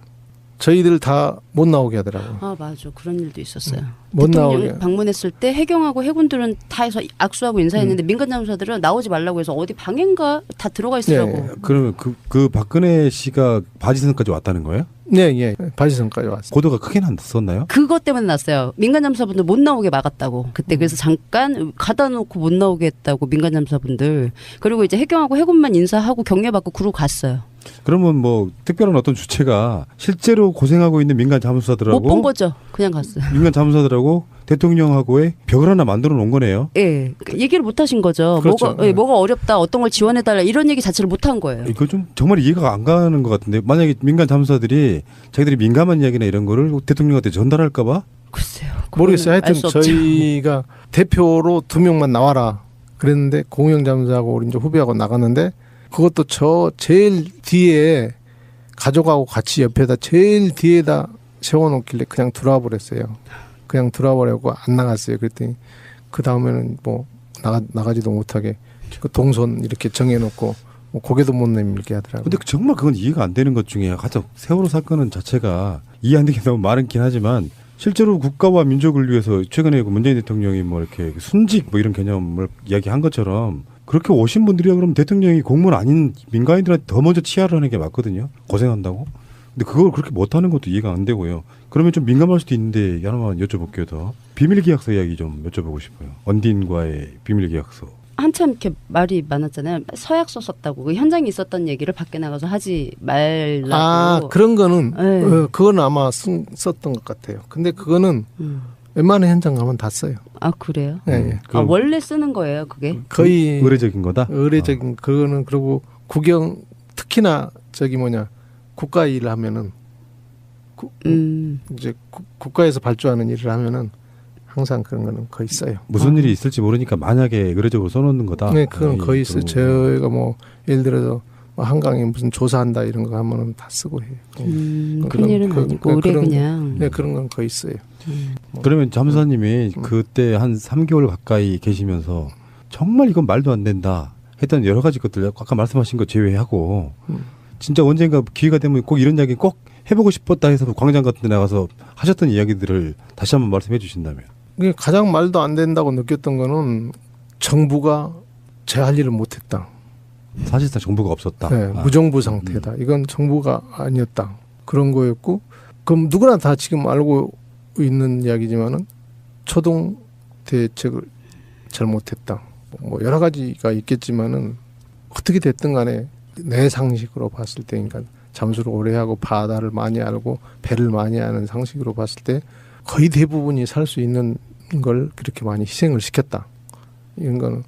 저희들 다 못 나오게 하더라고요. 아 맞아 그런 일도 있었어요. 못 대통령 나오게. 방문했을 때 해경하고 해군들은 다 해서 악수하고 인사했는데 민간 잠수사들은 나오지 말라고 해서 어디 방인가 다 들어가 있으라고. 네. 그러면 그 박근혜 씨가 바지선까지 왔다는 거예요? 네, 예. 바지선까지 왔어요. 고도가 크게 났었나요? 그것 때문에 났어요. 민간 잠수사분들 못 나오게 막았다고. 그때 그래서 잠깐 가다 놓고 못 나오게 했다고 민간 잠수사분들. 그리고 이제 해경하고 해군만 인사하고 격려받고 그러고 갔어요. 그러면 뭐 특별한 어떤 주체가 실제로 고생하고 있는 민간 잠수사들하고 못 본 거죠. 그냥 갔어요. 민간 잠수사들하고 대통령하고의 벽을 하나 만들어 놓은 거네요. 예, 얘기를 못 하신 거죠. 그렇죠. 뭐가 어렵다, 어떤 걸 지원해달라 이런 얘기 자체를 못 한 거예요. 이거 좀 정말 이해가 안 가는 것 같은데 만약에 민간 잠수사들이 자기들이 민감한 이야기나 이런 거를 대통령한테 전달할까봐? 글쎄요. 모르겠어요. 하여튼 알수 없죠. 저희가 대표로 2명만 나와라 그랬는데 공영 잠수하고 우리 이제 후배하고 나갔는데 그것도 저 제일 뒤에 가족하고 같이 옆에다 제일 뒤에다 세워놓길래 그냥 들어와 버렸어요. 그냥 들어와 버리고 안 나갔어요. 그랬더니 그 다음에는 뭐 나가지도 못하게 그 동선 이렇게 정해놓고 뭐 고개도 못 내밀게 하더라고요. 근데 정말 그건 이해가 안 되는 것 중에 가장 세월호 사건은 자체가 이해 안 되게 너무 많긴 하지만 실제로 국가와 민족을 위해서 최근에 그 문재인 대통령이 뭐 이렇게 순직 뭐 이런 개념을 이야기한 것처럼 그렇게 오신 분들이야 그럼 대통령이 공무원 아닌 민간인들한테 더 먼저 치하를 하는 게 맞거든요. 고생한다고. 근데 그걸 그렇게 못하는 것도 이해가 안 되고요. 그러면 좀 민감할 수도 있는데 하나만 여쭤볼게요. 더 비밀계약서 이야기 좀 여쭤보고 싶어요. 언딘과의 비밀계약서. 한참 이렇게 말이 많았잖아요. 서약서 썼다고. 그 현장에 있었던 얘기를 밖에 나가서 하지 말라고. 아 그런 거는 네. 그건 아마 썼던 것 같아요. 근데 그거는 웬만한 현장 가면 다 써요. 아 그래요? 네. 아, 원래 쓰는 거예요, 그게? 거의 의례적인 거다. 의례적인 그거는 그리고 국영 특히나 저기 국가 일을 하면은 이제 국가에서 발주하는 일을 하면은 항상 그런 거는 거의 써요. 무슨 일이 있을지 모르니까 만약에 의례적으로 써놓는 거다. 네, 그건 거의 써요. 저희가 뭐 예를 들어서 한강에 무슨 조사한다 이런 거 하면은 다 쓰고 해요. 큰 일은 아니고 의뢰 그냥. 네, 그런 건 거의 써요. 그러면 잠수사님이 그때 한 3개월 가까이 계시면서 정말 이건 말도 안 된다 했던 여러 가지 것들 아까 말씀하신 거 제외하고 진짜 언젠가 기회가 되면 꼭 이런 이야기 꼭 해보고 싶었다 해서 광장 같은 데 나가서 하셨던 이야기들을 다시 한번 말씀해 주신다면. 이게 가장 말도 안 된다고 느꼈던 거는 정부가 제 할 일을 못했다. 사실상 정부가 없었다. 네, 무정부 상태다. 이건 정부가 아니었다. 그런 거였고, 그럼 누구나 다 지금 알고 있는 이야기지만은 초동 대책을 잘못했다. 뭐 여러 가지가 있겠지만은 어떻게 됐든 간에 내 상식으로 봤을 때, 그러니까 잠수를 오래 하고 바다를 많이 알고 배를 많이 아는 상식으로 봤을 때 거의 대부분이 살 수 있는 걸 그렇게 많이 희생을 시켰다. 이런 거는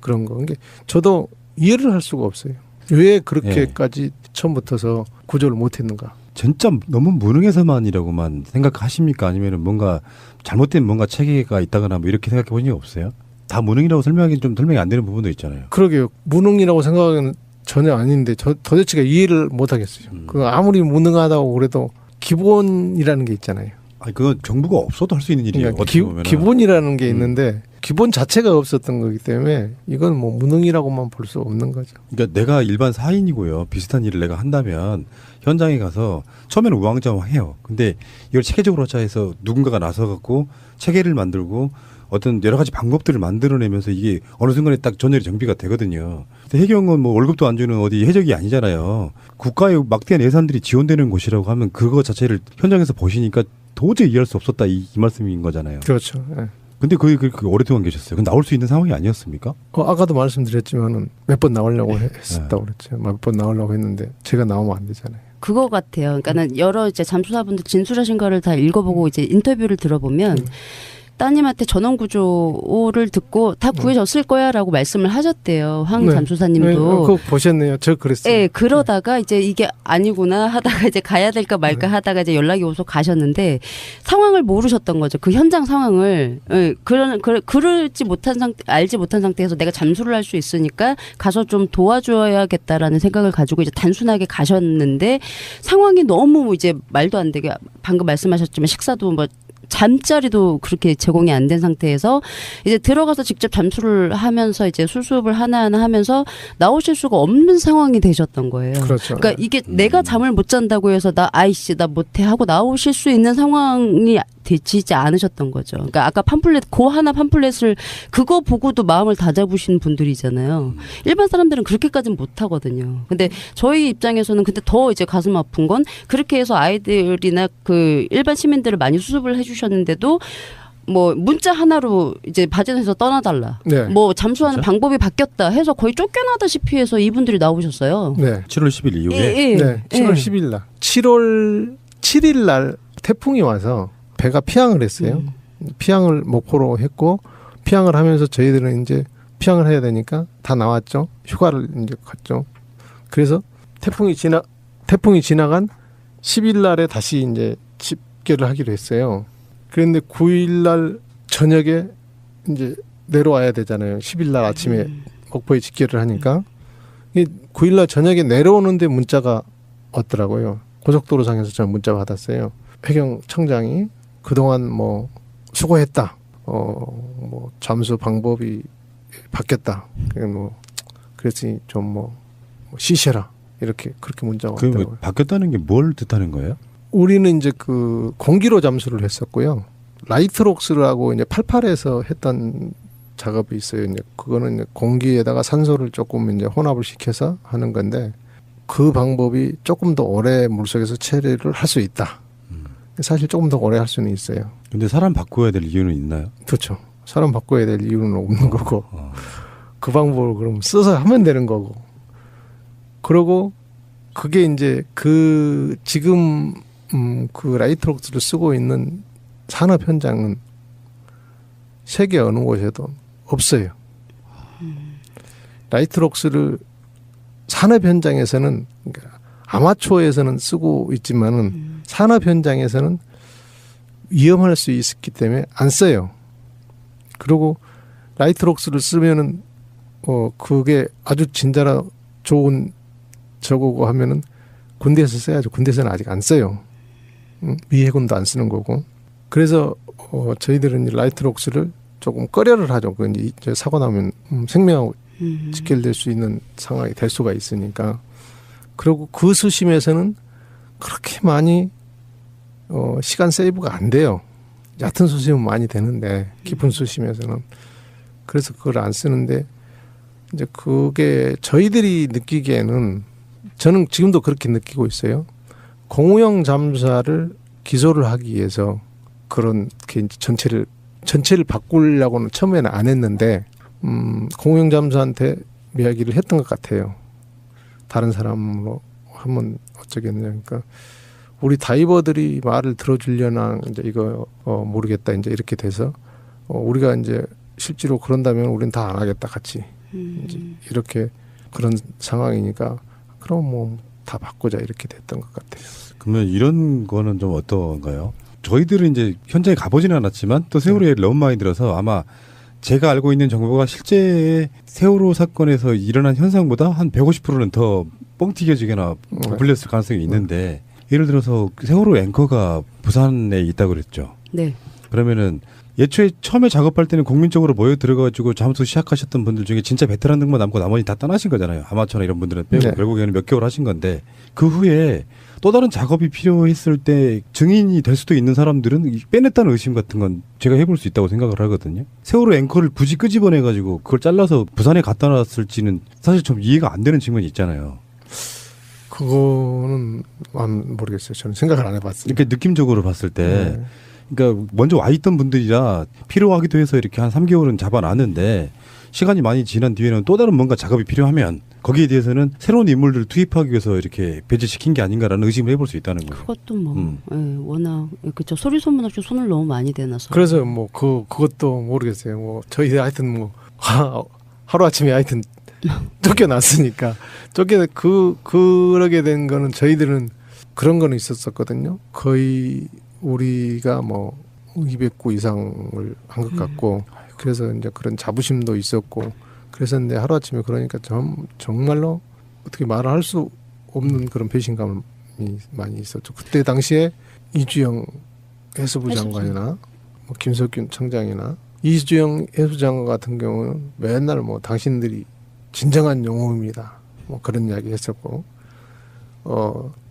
그런 거. 그러니까 저도 이해를 할 수가 없어요. 왜 그렇게까지 처음부터서 구조를 못했는가? 진짜 너무 무능해서만이라고만 생각하십니까? 아니면 뭔가 잘못된 뭔가 체계가 있다거나 뭐 이렇게 생각해 본 적이 없어요? 다 무능이라고 설명하기는 좀 설명이 안 되는 부분도 있잖아요. 그러게요. 무능이라고 생각하기는 전혀 아닌데 도대체가 이해를 못 하겠어요. 그 아무리 무능하다고 그래도 기본이라는 게 있잖아요. 아니 그건 정부가 없어도 할 수 있는 일이에요. 그러니까 어떻게 보면은. 기본이라는 게 있는데 기본 자체가 없었던 거기 때문에 이건 뭐 무능이라고만 볼 수 없는 거죠. 그러니까 내가 일반 사인이고요. 비슷한 일을 내가 한다면 현장에 가서 처음에는 우왕좌왕해요. 근데 이걸 체계적으로 하자 해서 누군가가 나서갖고 체계를 만들고 어떤 여러 가지 방법들을 만들어내면서 이게 어느 순간에 딱 전열이 정비가 되거든요. 근데 해경은 뭐 월급도 안 주는 어디 해적이 아니잖아요. 국가의 막대한 예산들이 지원되는 곳이라고 하면 그거 자체를 현장에서 보시니까 도저히 이해할 수 없었다 이 말씀인 거잖아요. 그렇죠. 네. 근데 거기 오랫동안 계셨어요. 그럼 나올 수 있는 상황이 아니었습니까? 아까도 말씀드렸지만은 몇 번 나오려고 했었다고 그랬죠. 몇 번 나오려고 했는데 제가 나오면 안 되잖아요. 그거 같아요. 그러니까는 여러 이제 잠수사분들 진술하신 거를 다 읽어보고 이제 인터뷰를 들어보면 따님한테 전원 구조를 듣고 다 구해졌을 거야라고 말씀을 하셨대요. 황 네. 잠수사님도. 네, 그거 보셨네요. 저 그랬어요. 네, 그러다가 이제 이게 아니구나 하다가 이제 가야 될까 말까 하다가 이제 연락이 오서 가셨는데 상황을 모르셨던 거죠. 그 현장 상황을. 네, 그러지 못한 상태, 알지 못한 상태에서 내가 잠수를 할 수 있으니까 가서 좀 도와줘야겠다라는 생각을 가지고 이제 단순하게 가셨는데 상황이 너무 이제 말도 안 되게 방금 말씀하셨지만 식사도 뭐 잠자리도 그렇게 제공이 안 된 상태에서 이제 들어가서 직접 잠수를 하면서 이제 수습을 하나하나 하면서 나오실 수가 없는 상황이 되셨던 거예요. 그렇죠. 그러니까 이게 내가 잠을 못 잔다고 해서 나 못해 하고 나오실 수 있는 상황이 되지 않으셨던 거죠. 그러니까 아까 팜플렛 하나 팜플렛을 그거 보고도 마음을 다잡으신 분들이잖아요. 일반 사람들은 그렇게까지는 못 하거든요. 근데 저희 입장에서는 근데 더 이제 가슴 아픈 건 그렇게 해서 아이들이나 그 일반 시민들을 많이 수습을 해주셨는데도 뭐 문자 하나로 이제 바전에서 떠나달라. 네. 뭐 잠수하는 그렇죠? 방법이 바뀌었다 해서 거의 쫓겨나다시피 해서 이분들이 나오셨어요. 네. 7월 10일 이후에. 네. 7월 10일 날. 7월 7일 날 태풍이 와서 배가 피항을 했어요. 피항을 목포로 했고 피항을 하면서 저희들은 이제 피항을 해야 되니까 다 나왔죠. 휴가를 이제 갔죠. 그래서 태풍이 지나간 10일 날에 다시 이제 집계를 하기로 했어요. 그런데 9일 날 저녁에 이제 내려와야 되잖아요. 10일 날 아침에 목포에 집계를 하니까 9일 날 저녁에 내려오는데 문자가 왔더라고요. 고속도로상에서 저는 문자 받았어요. 해경청장이 그동안 뭐 수고했다. 뭐 잠수 방법이 바뀌었다. 뭐 그랬으니 좀 뭐 쉬셔라. 이렇게 그렇게 문자가 왔더라고요. 그 바뀌었다는 게 뭘 뜻하는 거예요? 우리는 이제 그 공기로 잠수를 했었고요. 라이트록스라고 이제 88에서 했던 작업이 있어요. 이제 그거는 이제 공기에다가 산소를 조금 이제 혼합을 시켜서 하는 건데 그 방법이 조금 더 오래 물속에서 체류를 할 수 있다. 사실 조금 더 오래 할 수는 있어요. 근데 사람 바꿔야 될 이유는 있나요? 그렇죠. 사람 바꿔야 될 이유는 없는 거고 그 방법을 그럼 써서 하면 되는 거고. 그러고 그게 이제 그 지금 그 라이트록스를 쓰고 있는 산업 현장은 세계 어느 곳에도 없어요. 라이트록스를 산업 현장에서는 그러니까 아마추어에서는 쓰고 있지만은 산업 현장에서는 위험할 수 있기 때문에 안 써요. 그리고 라이트록스를 쓰면은 그게 아주 진짜라 좋은 저거고 하면은 군대에서 써야죠. 군대에서는 아직 안 써요. 미 해군도 안 쓰는 거고. 그래서 저희들은 라이트록스를 조금 꺼려를 하죠. 그 이제 사고 나면 생명하고 직결될 수 있는 상황이 될 수가 있으니까 그리고 그 수심에서는 그렇게 많이 시간 세이브가 안 돼요. 얕은 수심은 많이 되는데 깊은 수심에서는. 그래서 그걸 안 쓰는데 이제 그게 저희들이 느끼기에는 저는 지금도 그렇게 느끼고 있어요. 공우영 잠수사를 기소를 하기 위해서 그런 게 전체를 바꾸려고는 처음에는 안 했는데 공우영 잠수사한테 이야기를 했던 것 같아요. 다른 사람으로 하면 어쩌겠냐. 그러니까 우리 다이버들이 말을 들어주려나 이제 이거 모르겠다. 이제 이렇게 돼서 우리가 이제 실제로 그런다면 우리는 다 안 하겠다 같이 이제 이렇게 그런 상황이니까 그럼 뭐 다 바꾸자 이렇게 됐던 것 같아요. 그러면 이런 거는 좀 어떤가요? 저희들은 이제 현장에 가보지는 않았지만 또 세월호 얘기를 너무 많이 들어서 아마 제가 알고 있는 정보가 실제 세월호 사건에서 일어난 현상보다 한 150%는 더 뻥튀겨지거나 부풀렸을 가능성이 있는데 예를 들어서 세월호 앵커가 부산에 있다고 그랬죠. 네. 그러면은 예초에 처음에 작업할 때는 국민적으로 모여 들어가지고 잠수 시작하셨던 분들 중에 진짜 베테랑 등만 남고 나머지 다 떠나신 거잖아요. 아마추어나 이런 분들은 빼고 네. 결국에는 몇 개월 하신 건데 그 후에 또 다른 작업이 필요했을 때 증인이 될 수도 있는 사람들은 빼냈다는 의심 같은 건 제가 해볼 수 있다고 생각을 하거든요. 세월호 앵커를 굳이 끄집어내가지고 그걸 잘라서 부산에 갖다 놨을지는 사실 좀 이해가 안 되는 측면이 있잖아요. 그거는 모르겠어요. 저는 생각을 안 해봤어요. 그러니까 느낌적으로 봤을 때 그러니까 먼저 와 있던 분들이라 필요하기도 해서 이렇게 한 3개월은 잡아놨는데 시간이 많이 지난 뒤에는 또 다른 뭔가 작업이 필요하면 거기에 대해서는 새로운 인물들을 투입하기 위해서 이렇게 배제시킨 게 아닌가라는 의심을 해볼 수 있다는 거예요. 그것도 뭐 워낙 그쵸 소리 소문 없이 손을 너무 많이 대놔서. 그래서 뭐 그것도 모르겠어요. 뭐 저희 하여튼 뭐 하루 아침에 하여튼 쫓겨났으니까 그러게 된 거는 저희들은 그런 거는 있었거든요. 거의 우리가 뭐 200구 이상을 한 것 같고 그래서 이제 그런 자부심도 있었고 그랬었는데 하루아침에 그러니까 정말로 어떻게 말을 할 수 없는 그런 배신감이 많이 있었죠. 그때 당시에 이주영 해수부 장관이나 뭐 김석균 청장이나 이주영 해수장관 같은 경우는 맨날 뭐 당신들이 진정한 영웅입니다. 뭐 그런 이야기 했었고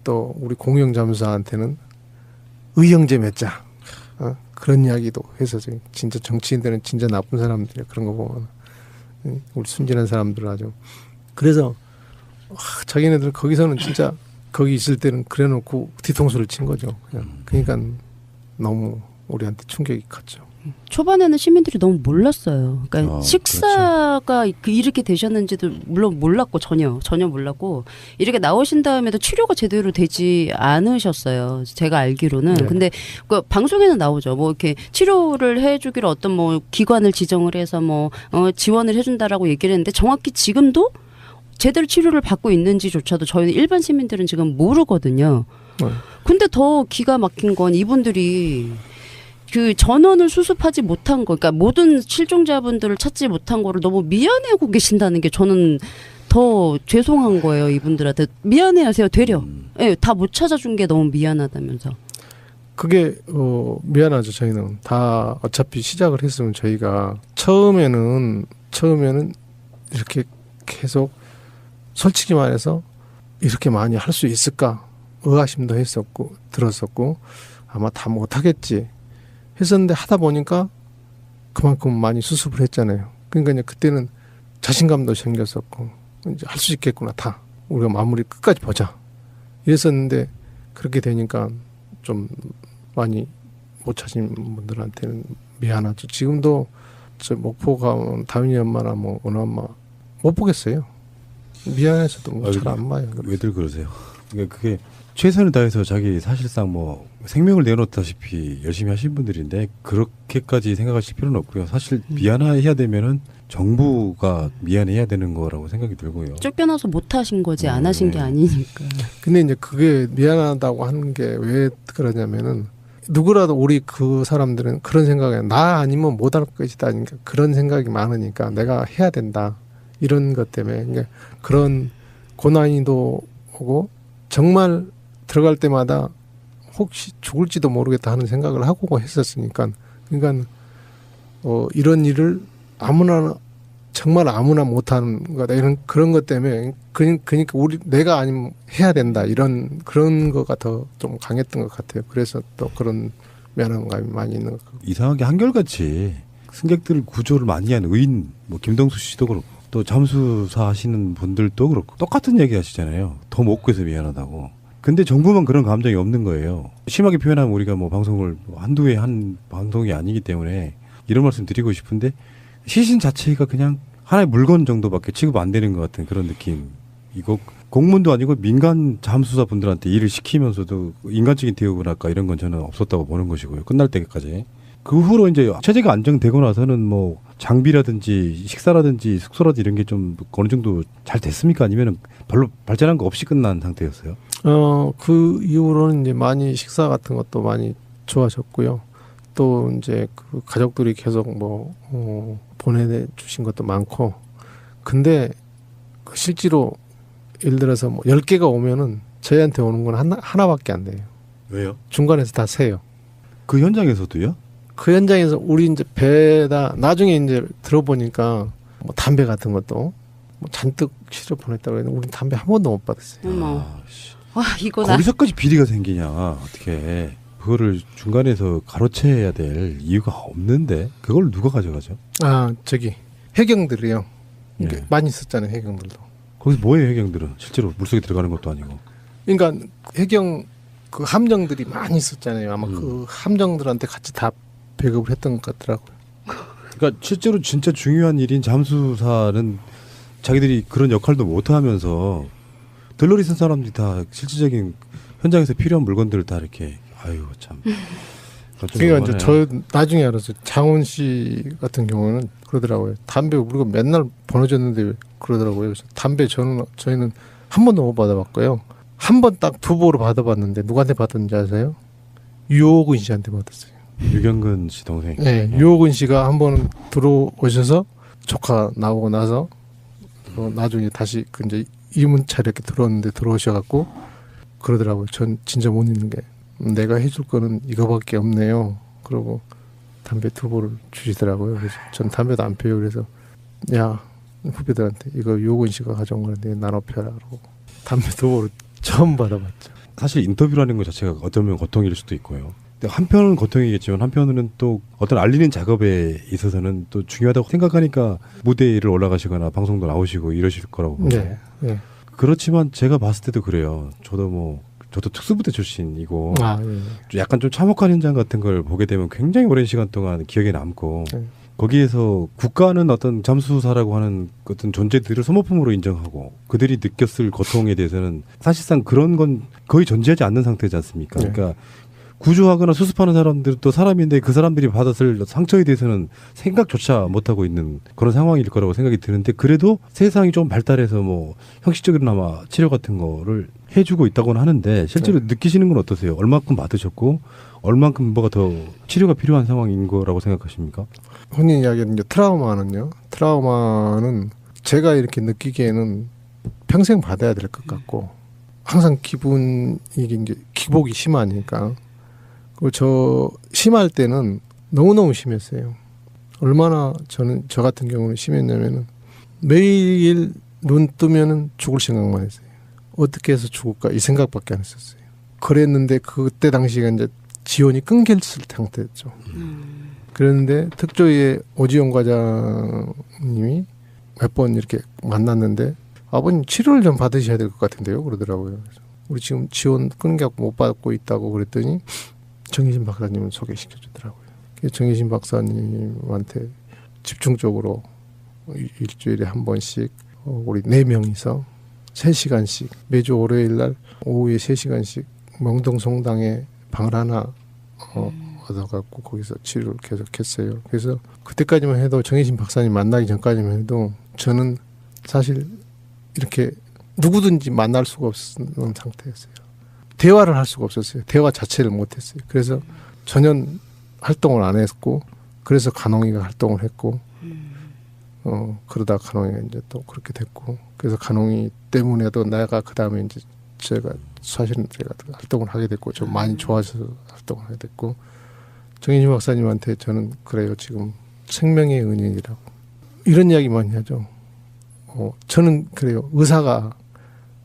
또 우리 공영 잠수사한테는 의형제 맺자 그런 이야기도 해서 진짜 정치인들은 진짜 나쁜 사람들이야. 그런 거 보면 우리 순진한 사람들 아주 그래서 자기네들 거기서는 진짜 거기 있을 때는 그래놓고 뒤통수를 친 거죠. 그러니까 너무 우리한테 충격이 컸죠. 초반에는 시민들이 너무 몰랐어요. 그러니까 식사가 그렇죠. 이렇게 되셨는지도 물론 몰랐고 전혀 몰랐고 이렇게 나오신 다음에도 치료가 제대로 되지 않으셨어요. 제가 알기로는. 네. 근데 그 방송에는 나오죠. 뭐 이렇게 치료를 해주기로 어떤 뭐 기관을 지정을 해서 뭐 지원을 해준다라고 얘기를 했는데 정확히 지금도 제대로 치료를 받고 있는지조차도 저희 일반 시민들은 지금 모르거든요. 근데 더 기가 막힌 건 이분들이 그 전원을 수습하지 못한 거, 그러니까 모든 실종자분들을 찾지 못한 거를 너무 미안해하고 계신다는 게 저는 더 죄송한 거예요. 이분들한테 미안해하세요. 되려. 예, 다 못 찾아준 게 너무 미안하다면서. 그게 미안하죠. 저희는 다 어차피 시작을 했으면 저희가 처음에는 이렇게 계속 솔직히 말해서 이렇게 많이 할 수 있을까 의아심도 했었고 들었었고 아마 다 못하겠지 했었는데 하다 보니까 그만큼 많이 수습을 했잖아요. 그러니까 이제 그때는 자신감도 생겼었고 이제 할 수 있겠구나 다 우리가 마무리 끝까지 보자 이랬었는데 그렇게 되니까 좀 많이 못 찾은 분들한테는 미안하죠. 지금도 저 목포 가면 다윈이 엄마나 뭐 어느 엄마 못 보겠어요. 미안해서도 뭐 잘 안 봐요. 왜들 그러세요? 그러니까 그게 최선을 다해서 자기 사실상 뭐 생명을 내놓다시피 열심히 하신 분들인데 그렇게까지 생각하실 필요는 없고요. 사실 미안해야 되면은 정부가 미안해야 되는 거라고 생각이 들고요. 쫓겨나서 못 하신 거지 안 하신 게 아니니까. 근데 이제 그게 미안하다고 하는 게 왜 그러냐면은 누구라도 우리 그 사람들은 그런 생각에 나 아니면 못할 것이다. 그러니까 그런 생각이 많으니까 내가 해야 된다. 이런 것 때문에 그러니까 그런 고난이도 오고 정말 들어갈 때마다 혹시 죽을지도 모르겠다 하는 생각을 하고 했었으니까 그러니까 이런 일을 아무나 정말 아무나 못하는 거다 이런 그런 것 때문에 그러니까 내가 아니면 해야 된다 이런 그런 거가 더 좀 강했던 것 같아요. 그래서 또 그런 면허감이 많이 있는 것 같고. 이상하게 한결같이 승객들 구조를 많이 한 의인 뭐 김동수 씨도 그렇고 또 잠수사 하시는 분들도 그렇고 똑같은 얘기 하시잖아요. 더 못 구해서 미안하다고. 근데 정부만 그런 감정이 없는 거예요. 심하게 표현하면 우리가 뭐 방송을 한두 해 한 방송이 아니기 때문에 이런 말씀 드리고 싶은데 시신 자체가 그냥 하나의 물건 정도밖에 취급 안 되는 것 같은 그런 느낌. 이거 공무원도 아니고 민간 잠수사 분들한테 일을 시키면서도 인간적인 대우를 할까 이런 건 저는 없었다고 보는 것이고요. 끝날 때까지. 그 후로 이제 체제가 안정되고 나서는 뭐 장비라든지 식사라든지 숙소라든지 이런 게 좀 어느 정도 잘 됐습니까? 아니면은 별로 발전한 거 없이 끝난 상태였어요? 그 이후로는 이제 많이 식사 같은 것도 많이 좋아졌고요. 또 이제 그 가족들이 계속 뭐 보내주신 것도 많고. 근데 그 실제로 예를 들어서 뭐 10개가 오면은 저희한테 오는 건 하나밖에 안 돼요. 왜요? 중간에서 다 세요. 그 현장에서도요? 그 현장에서 우리 이제 배에다 나중에 이제 들어보니까 뭐 담배 같은 것도 뭐 잔뜩 실어 보냈다고 했는데 우리 담배 한 번도 못 받았어요. 어머. 와 이거 나. 거기서까지 비리가 생기냐 어떻게 그거를 중간에서 가로채야 될 이유가 없는데 그걸 누가 가져가죠? 저기 해경들이요. 예. 많이 썼잖아요. 해경들도. 거기서 뭐예요 해경들은? 실제로 물속에 들어가는 것도 아니고. 그러니까 해경 그 함정들이 많이 썼잖아요. 아마 그 함정들한테 같이 다 배급을 했던 것 같더라고요. 그러니까 실제로 진짜 중요한 일인 잠수사는 자기들이 그런 역할도 못하면서 들러리 쓴 사람들이 다 실질적인 현장에서 필요한 물건들을 다 이렇게 아유 참. 그러니까 이제 저 나중에 알았어요. 장훈 씨 같은 경우는 그러더라고요. 담배 우리가 맨날 보내줬는데 그러더라고요. 그래서 담배 저희는 한 번도 못 받아봤고요. 한 번 딱 두 보로 받아봤는데 누구한테 받았는지 아세요? 유호근 씨한테 받았어요. 유경근 씨 동생. 네, 유호근 씨가 한 번 들어오셔서 조카 나오고 나서 나중에 다시 그 이제 이문차 이렇게 들어왔는데 들어오셔갖고 그러더라고요. 전 진짜 못 잊는 게 내가 해줄 거는 이거밖에 없네요. 그러고 담배 두 보를 주시더라고요. 그래서 전 담배도 안 피워요. 그래서 야 후배들한테 이거 유호근 씨가 가져온 건데 나눠 펴라고 담배 두 보를 처음 받아봤죠. 사실 인터뷰라는 것 자체가 어쩌면 고통일 수도 있고요. 근데 한편은 고통이겠지만 한편으로는 또 어떤 알리는 작업에 있어서는 또 중요하다고 생각하니까 무대를 올라가시거나 방송도 나오시고 이러실 거라고 보고. 네, 네. 그렇지만 제가 봤을 때도 그래요. 저도 특수부대 출신이고 예. 약간 좀 참혹한 현장 같은 걸 보게 되면 굉장히 오랜 시간 동안 기억에 남고 거기에서 국가는 어떤 잠수사라고 하는 어떤 존재들을 소모품으로 인정하고 그들이 느꼈을 고통에 대해서는 사실상 그런 건 거의 존재하지 않는 상태지 않습니까? 그러니까 구조하거나 수습하는 사람들도 사람인데 그 사람들이 받았을 상처에 대해서는 생각조차 못하고 있는 그런 상황일 거라고 생각이 드는데 그래도 세상이 좀 발달해서 뭐 형식적으로나마 치료 같은 거를 해주고 있다고는 하는데 실제로 느끼시는 건 어떠세요? 얼마큼 받으셨고 얼마큼 뭐가 더 치료가 필요한 상황인 거라고 생각하십니까? 흔히 이야기하는 이제 트라우마는 제가 이렇게 느끼기에는 평생 받아야 될 것 같고 항상 기분이 이제 기복이 심하니까 그리고 저 심할 때는 너무너무 심했어요. 얼마나 저 같은 경우는 심했냐면은 매일 눈 뜨면은 죽을 생각만 했어요. 어떻게 해서 죽을까 이 생각밖에 안 했었어요. 그랬는데 그때 당시가 이제 지원이 끊겼을 상태였죠. 그랬는데 특조위의 오지영 과장님이 몇 번 이렇게 만났는데 아버님 치료를 좀 받으셔야 될 것 같은데요 그러더라고요. 그래서 우리 지금 지원 끊겨갖고 못 받고 있다고 그랬더니 정희진 박사님을 소개시켜 주더라고요. 정희진 박사님한테 집중적으로 일주일에 한 번씩 우리 4명이서 3시간씩 매주 월요일 날 오후에 3시간씩 명동성당에 방을 하나 얻어갖고 거기서 치료를 계속했어요. 그래서 그때까지만 해도 정희진 박사님 만나기 전까지만 해도 저는 사실 이렇게 누구든지 만날 수가 없는 상태였어요. 대화를 할 수가 없었어요. 대화 자체를 못했어요. 그래서 전혀 활동을 안 했고 그래서 간홍이가 활동을 했고 그러다 간홍이가 이제 또 그렇게 됐고 그래서 간홍이 때문에도 내가 그 다음에 이제 제가 사실은 제가 활동을 하게 됐고 좀 많이 좋아져서 활동을 하게 됐고 정인주 박사님한테 저는 그래요. 지금 생명의 은인이라고 이런 이야기 많이 하죠. 저는 그래요. 의사가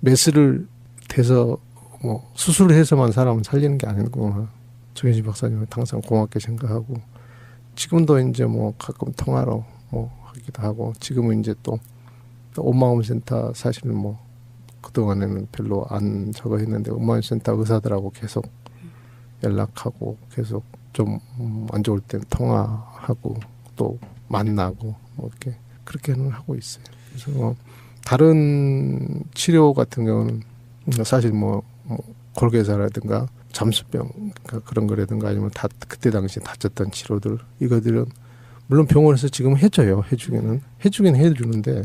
메스를 대서 뭐 수술을 해서만 사람을 살리는 게 아니구나. 조현진 박사님은 항상 고맙게 생각하고 지금도 이제 뭐 가끔 통화로 뭐 하기도 하고 지금은 이제 또 온마음센터 사실은 뭐 그동안에는 별로 안 저거 했는데 온마음센터 의사들하고 계속 연락하고 계속 좀 안 좋을 땐 통화하고 또 만나고 뭐 이렇게 그렇게는 하고 있어요. 그래서 다른 치료 같은 경우는 사실 뭐 골개사라든가 잠수병 그런 거라든가 아니면 그때 당시에 다쳤던 치료들 이거들은 물론 병원에서 지금 해줘요. 해주긴 해주는데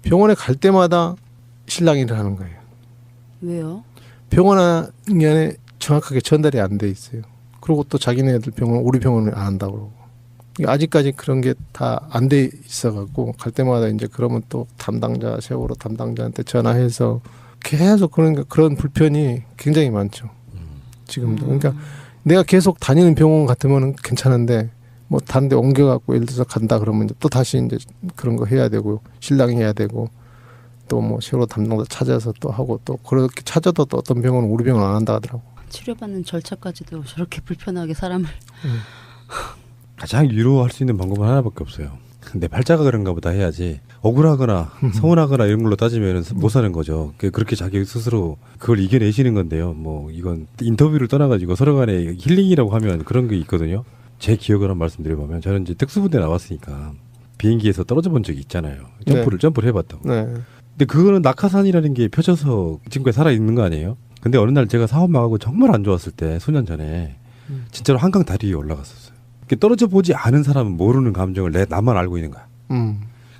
병원에 갈 때마다 실랑이를 하는 거예요. 왜요? 병원 안에 정확하게 전달이 안 돼 있어요. 그리고 또 자기네들 병원 우리 병원을 안 한다고 그러고 아직까지 그런 게 다 안 돼 있어갖고 갈 때마다 이제 그러면 또 담당자 세월호 담당자한테 전화해서 계속 그런 불편이 굉장히 많죠. 지금도. 그러니까 내가 계속 다니는 병원 같으면 괜찮은데 뭐 다른 데 옮겨갖고 예를 들어서 간다 그러면 이제 또 다시 이제 그런 거 해야 되고 실랑이 해야 되고 또 뭐 세월호 담당자 찾아서 또 하고 또 그렇게 찾아도 또 어떤 병원은 우리 병원 안 한다 하더라고. 치료받는 절차까지도 저렇게 불편하게 사람을. 가장 위로할 수 있는 방법은 하나밖에 없어요. 내 팔자가 그런가 보다 해야지. 억울하거나 서운하거나 이런 걸로 따지면 못 사는 거죠. 그렇게 자기 스스로 그걸 이겨내시는 건데요. 뭐 이건 인터뷰를 떠나가지고 서로 간에 힐링이라고 하면 그런 게 있거든요. 제 기억을 한번 말씀드려보면 저는 이제 특수부대 나왔으니까 비행기에서 떨어져 본 적이 있잖아요. 점프를 해봤다고. 네. 근데 그거는 낙하산이라는 게 펴져서 지금까지 살아있는 거 아니에요? 근데 어느 날 제가 사업 망하고 정말 안 좋았을 때 수년 전에 진짜로 한강 다리 위에 올라갔었어요. 떨어져 보지 않은 사람은 모르는 감정을 나만 알고 있는 거야.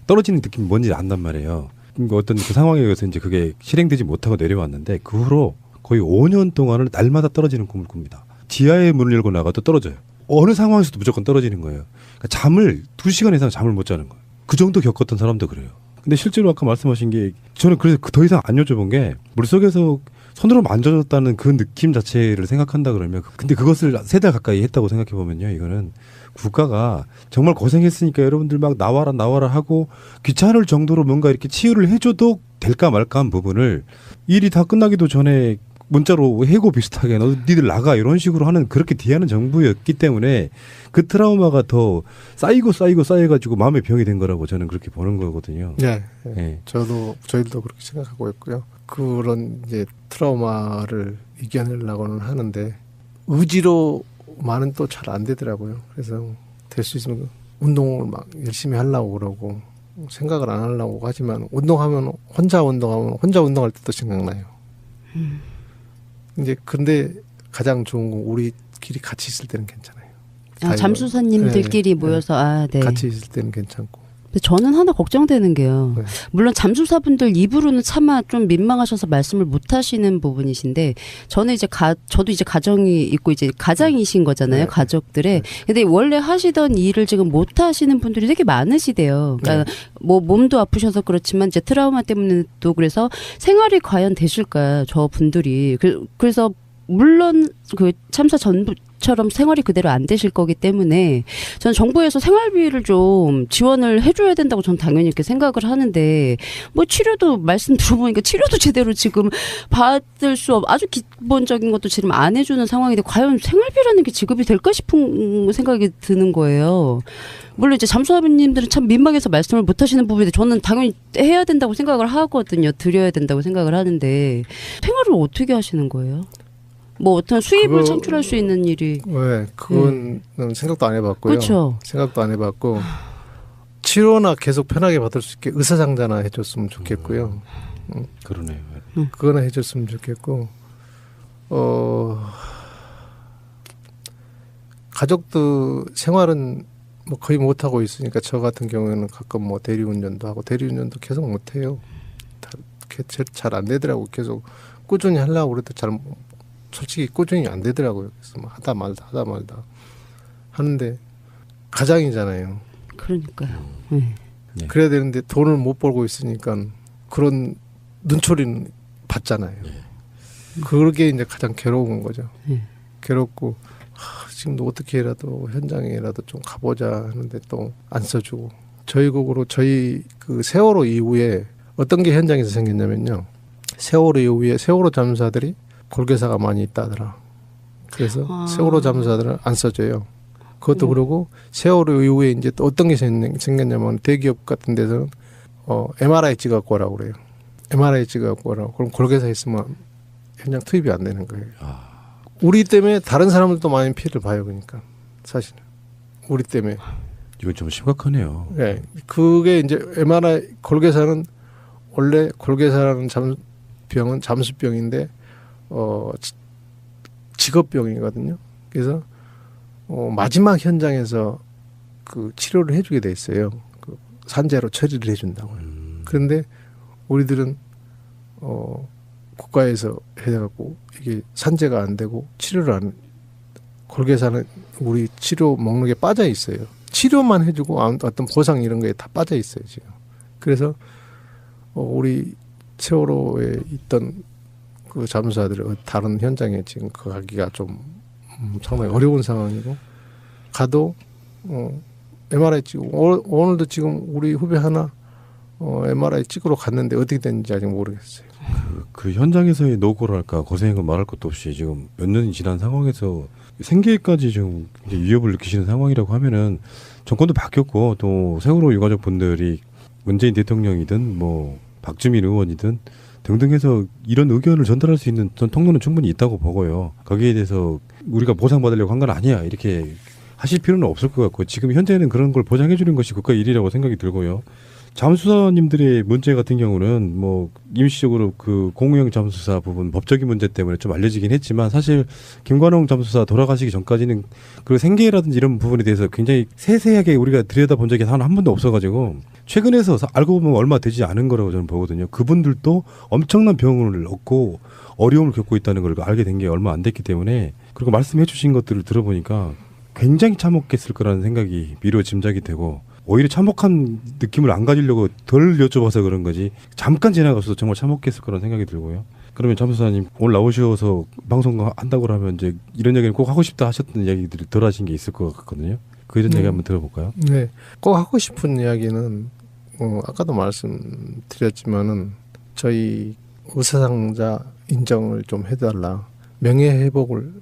떨어지는 느낌이 뭔지 안단 말이에요. 그러니까 어떤 그 상황에 의해서 이제 그게 실행되지 못하고 내려왔는데 그 후로 거의 5년 동안을 날마다 떨어지는 꿈을 꿉니다. 지하에 문을 열고 나가도 떨어져요. 어느 상황에서도 무조건 떨어지는 거예요. 그러니까 잠을 2시간 이상 잠을 못 자는 거예요. 그 정도 겪었던 사람도 그래요. 근데 실제로 아까 말씀하신 게 저는 그래서 더 이상 안 여쭤본 게 물속에서 손으로 만져줬다는 그 느낌 자체를 생각한다 그러면 근데 그것을 3달 가까이 했다고 생각해 보면요. 이거는 국가가 정말 고생했으니까 여러분들 막 나와라 하고 귀찮을 정도로 뭔가 이렇게 치유를 해줘도 될까 말까 한 부분을 일이 다 끝나기도 전에 문자로 해고 비슷하게 니들 나가 이런 식으로 하는 그렇게 대하는 정부였기 때문에 그 트라우마가 더 쌓여가지고 마음의 병이 된 거라고 저는 그렇게 보는 거거든요. 네. 네. 저희도 그렇게 생각하고 있고요. 그런 이제 트라우마를 이겨내려고는 하는데 의지로만은 또 잘 안 되더라고요. 그래서 될 수 있으면 운동을 막 열심히 하려고 그러고 생각을 안 하려고 하지만 혼자 운동할 때도 생각나요. 이제 근데 가장 좋은 건 우리끼리 같이 있을 때는 괜찮아요. 잠수사님들끼리 모여서 네. 같이 있을 때는 괜찮고. 근데 저는 하나 걱정되는 게요. 네. 물론 잠수사분들 입으로는 차마 좀 민망하셔서 말씀을 못 하시는 부분이신데 저는 이제 저도 이제 가정이 있고 이제 가장이신 거잖아요. 네. 가족들의. 근데 원래 하시던 일을 지금 못 하시는 분들이 되게 많으시대요. 그러니까 뭐 몸도 아프셔서 그렇지만 이제 트라우마 때문에 또 그래서 생활이 과연 되실까 저 분들이. 그래서 물론 그 참사 전부처럼 생활이 그대로 안 되실 거기 때문에 저는 정부에서 생활비를 좀 지원을 해줘야 된다고 저는 당연히 이렇게 생각을 하는데 뭐 치료도 말씀 들어보니까 치료도 제대로 지금 받을 수 아주 기본적인 것도 지금 안 해주는 상황인데 과연 생활비라는 게 지급이 될까 싶은 생각이 드는 거예요. 물론 이제 잠수사님들은 참 민망해서 말씀을 못 하시는 부분인데 저는 당연히 해야 된다고 생각을 하거든요. 드려야 된다고 생각을 하는데 생활을 어떻게 하시는 거예요? 뭐 어떤 수입을 창출할 수 있는 일이. 네, 그건 생각도 안 해봤고요. 그렇죠. 생각도 안 해봤고 치료나 계속 편하게 받을 수 있게 의사상자나 해줬으면 좋겠고요. 그러네요. 그거나 해줬으면 좋겠고 가족도 생활은 뭐 거의 못 하고 있으니까 저 같은 경우에는 가끔 뭐 대리운전도 하고 대리운전도 계속 못 해요. 잘 안 되더라고. 계속 꾸준히 하려고 그래도 솔직히 꾸준히 안 되더라고요. 그래서 막 하다 말다 하는데 가장이잖아요. 그러니까요. 네. 그래야 되는데 돈을 못 벌고 있으니까 그런 눈초리는 받잖아요. 그게 이제 가장 괴로운 거죠. 괴롭고 지금도 어떻게 해라도 현장에라도 좀 가보자 하는데 또 안 써주고 저희 그 세월호 이후에 어떤 게 현장에서 생겼냐면요. 세월호 이후에 세월호 잠수사들이 골괴사가 많이 있다더라. 그래서 세월호 잠수사들은 안 써줘요. 그것도 그러고 세월호 이후에 이제 또 어떤 게 생겼냐면 대기업 같은 데서는 MRI 찍어갖고 오라고 그래요. MRI 찍어갖고 오라고. 그럼 골괴사 있으면 현장 투입이 안 되는 거예요. 우리 때문에 다른 사람들도 많이 피해를 봐요. 그러니까 사실 우리 때문에. 이건 좀 심각하네요. 네, 그게 이제 MRI 골괴사는 원래 골괴사라는 병은 잠수병인데 직업병이거든요. 그래서 마지막 현장에서 그 치료를 해주게 돼 있어요. 그 산재로 처리를 해준다고요. 그런데 우리들은 국가에서 해갖고 이게 산재가 안 되고 치료를 안 골괴사는 우리 치료 목록에 빠져 있어요. 치료만 해주고 어떤 보상 이런 거에 다 빠져 있어요 지금. 그래서 우리 세월호에 있던 그 잠수사들을 다른 현장에 지금 가기가 좀 상당히 어려운 상황이고 가도 MRI 찍고 오늘도 지금 우리 후배 하나 MRI 찍으러 갔는데 어떻게 됐는지 아직 모르겠어요. 그 현장에서의 노고랄까 고생한 건 말할 것도 없이 지금 몇 년이 지난 상황에서 생계까지 좀 이제 위협을 느끼시는 상황이라고 하면은 정권도 바뀌었고 또 세월호 유가족 분들이 문재인 대통령이든 뭐 박주민 의원이든 등등 해서 이런 의견을 전달할 수 있는 통로는 충분히 있다고 보고요. 거기에 대해서 우리가 보상받으려고 한 건 아니야 이렇게 하실 필요는 없을 것 같고 지금 현재는 그런 걸 보장해 주는 것이 국가 일이라고 생각이 들고요. 잠수사님들의 문제 같은 경우는 뭐 임시적으로 그 공무용 잠수사 부분 법적인 문제 때문에 좀 알려지긴 했지만 사실 김관홍 잠수사 돌아가시기 전까지는 그 생계라든지 이런 부분에 대해서 굉장히 세세하게 우리가 들여다본 적이 한 번도 없어가지고 최근에서 알고 보면 얼마 되지 않은 거라고 저는 보거든요. 그분들도 엄청난 병을 얻고 어려움을 겪고 있다는 걸 알게 된 게 얼마 안 됐기 때문에 그리고 말씀해 주신 것들을 들어보니까 굉장히 참혹했을 거라는 생각이 미루어 짐작이 되고 오히려 참혹한 느낌을 안 가지려고 덜 여쭤봐서 그런 거지 잠깐 지나가서도 정말 참혹했을 거라는 생각이 들고요. 그러면 잠수사님 오늘 나오셔서 방송 한다고 하면 이제 이런 얘기를 꼭 하고 싶다 하셨던 이야기들이 덜 하신 게 있을 것 같거든요. 그 이런 얘기 한번 들어볼까요? 네, 꼭 하고 싶은 이야기는 아까도 말씀드렸지만은 저희 의사상자 인정을 좀 해달라. 명예회복을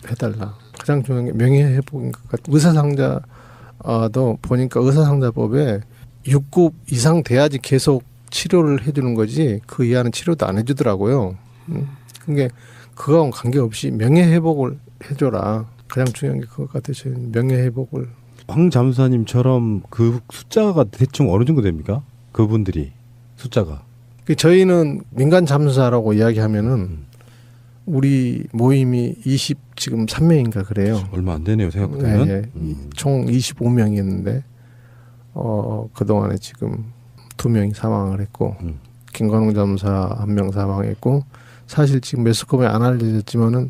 해달라. 가장 중요한 게 명예회복인 것 같아요. 의사상자도 보니까 의사상자법에 6급 이상 돼야지 계속 치료를 해주는 거지 그 이하는 치료도 안 해주더라고요. 그게 그거하고는 관계없이 명예회복을 해줘라. 가장 중요한 게 그것 같아요. 저희는 명예회복을. 황 잠수사님처럼 그 숫자가 대충 어느 정도 됩니까? 그분들이 숫자가. 저희는 민간 잠수사라고 이야기하면은 우리 모임이 지금 3명인가 그래요. 얼마 안 되네요 생각보다는. 네, 총 25명이었는데 그동안에 지금 2명이 사망을 했고 김관홍 잠수사 1명 사망했고 사실 지금 매스컴에 안 알려졌지만은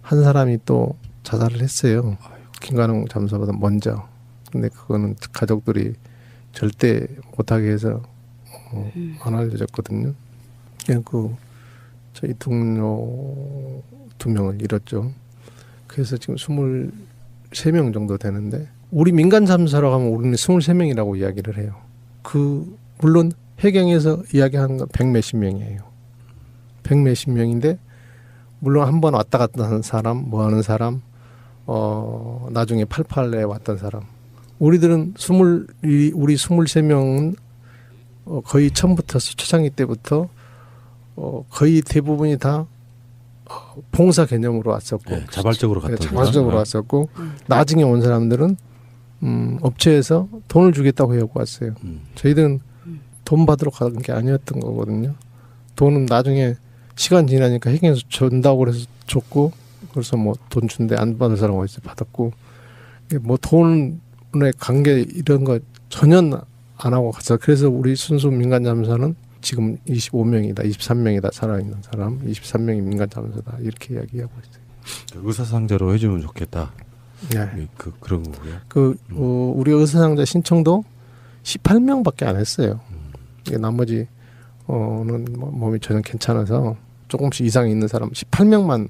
한 사람이 또 자살을 했어요. 김관홍 잠수사보다 먼저. 근데 그거는 가족들이 절대 못하게 해서 안 알려졌거든요. 그냥 저희 동료 2명을 잃었죠. 그래서 지금 23명 정도 되는데 우리 민간 잠수사라고 하면 우리는 23명이라고 이야기를 해요. 물론 해경에서 이야기하는 건 100몇십 명이에요. 100몇십 명인데 물론 한 번 왔다 갔다 하는 사람, 뭐 하는 사람, 나중에 88에 왔던 사람. 우리들은 우리 23명은 거의 처음부터 초창기 때부터 거의 대부분이 다 봉사 개념으로 왔었고 자발적으로 갔던 자발적으로 왔었고 나중에 온 사람들은 업체에서 돈을 주겠다고 해갖고 왔어요. 저희들은 돈 받으러 간 게 아니었던 거거든요. 돈은 나중에 시간 지나니까 해경에서 준다고 그래서 줬고 그래서 뭐 돈 준대 안 받을 사람 어디서 받았고 뭐 돈의 관계 이런 거 전혀 안 하고 갔어. 그래서 우리 순수 민간 잠수사는 지금 25명이다, 23명이다 살아있는 사람, 23명이 민간 잠수사다 이렇게 이야기하고 있어요. 의사상자로 해주면 좋겠다. 네. 그런 거고요. 우리 의사상자 신청도 18명밖에 안 했어요. 나머지 는 몸이 전혀 괜찮아서 조금씩 이상이 있는 사람 18명만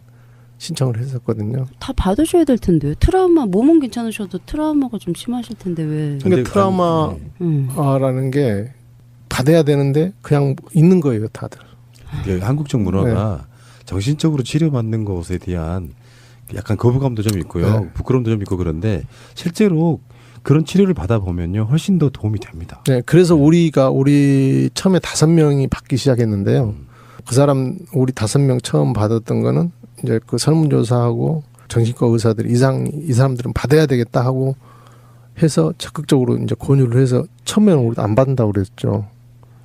신청을 했었거든요. 다 받으셔야 될 텐데. 트라우마 몸은 괜찮으셔도 트라우마가 좀 심하실 텐데 왜? 근데 트라우마라는 게 받아야 되는데 그냥 있는 거예요, 다들. 이게 한국적 문화가 정신적으로 치료받는 것에 대한 약간 거부감도 좀 있고요. 네. 부끄러움도 좀 있고 그런데 실제로 그런 치료를 받아보면요. 훨씬 더 도움이 됩니다. 네, 그래서 우리 처음에 5명이 받기 시작했는데요. 그 사람 우리 5명 처음 받았던 거는 이제 그 설문조사하고 정신과 의사들이 이 사람들은 받아야 되겠다 하고 해서 적극적으로 이제 권유를 해서 처음에는 우리도 안 받는다고 그랬죠.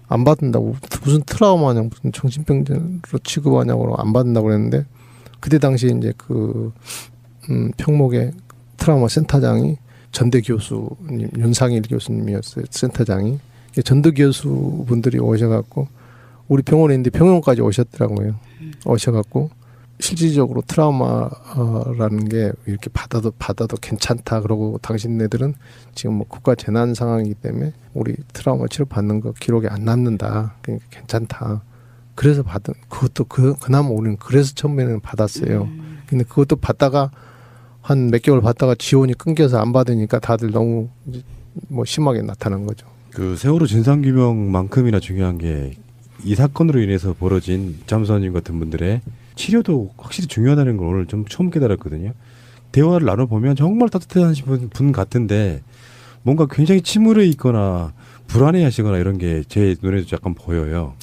안 받는다고 무슨 트라우마냐 무슨 정신병자로 취급하냐고 안 받는다고 그랬는데 그때 당시에 이제 평목의 트라우마 센터장이 전대 교수님 윤상일 교수님이었어요. 센터장이 전대 교수분들이 오셔갖고 우리 병원에 있는데 병원까지 오셨더라고요. 오셔갖고 실질적으로 트라우마라는 게 이렇게 받아도 괜찮다. 그러고 당신네들은 지금 뭐 국가 재난 상황이기 때문에 우리 트라우마 치료 받는 거 기록에 안 남는다. 그러니까 괜찮다. 그래서 받은 그것도 그나마 우리는 그래서 처음에는 받았어요. 근데 그것도 받다가 한 몇 개월 받다가 지원이 끊겨서 안 받으니까 다들 너무 뭐 심하게 나타난 거죠. 그 세월호 진상규명만큼이나 중요한 게 이 사건으로 인해서 벌어진 잠수사님 같은 분들의 치료도 확실히 중요하다는 걸 오늘 좀 처음 깨달았거든요. 대화를 나눠보면 정말 따뜻하신 분 같은데 뭔가 굉장히 침울해 있거나 불안해 하시거나 이런 게 제 눈에도 약간 보여요.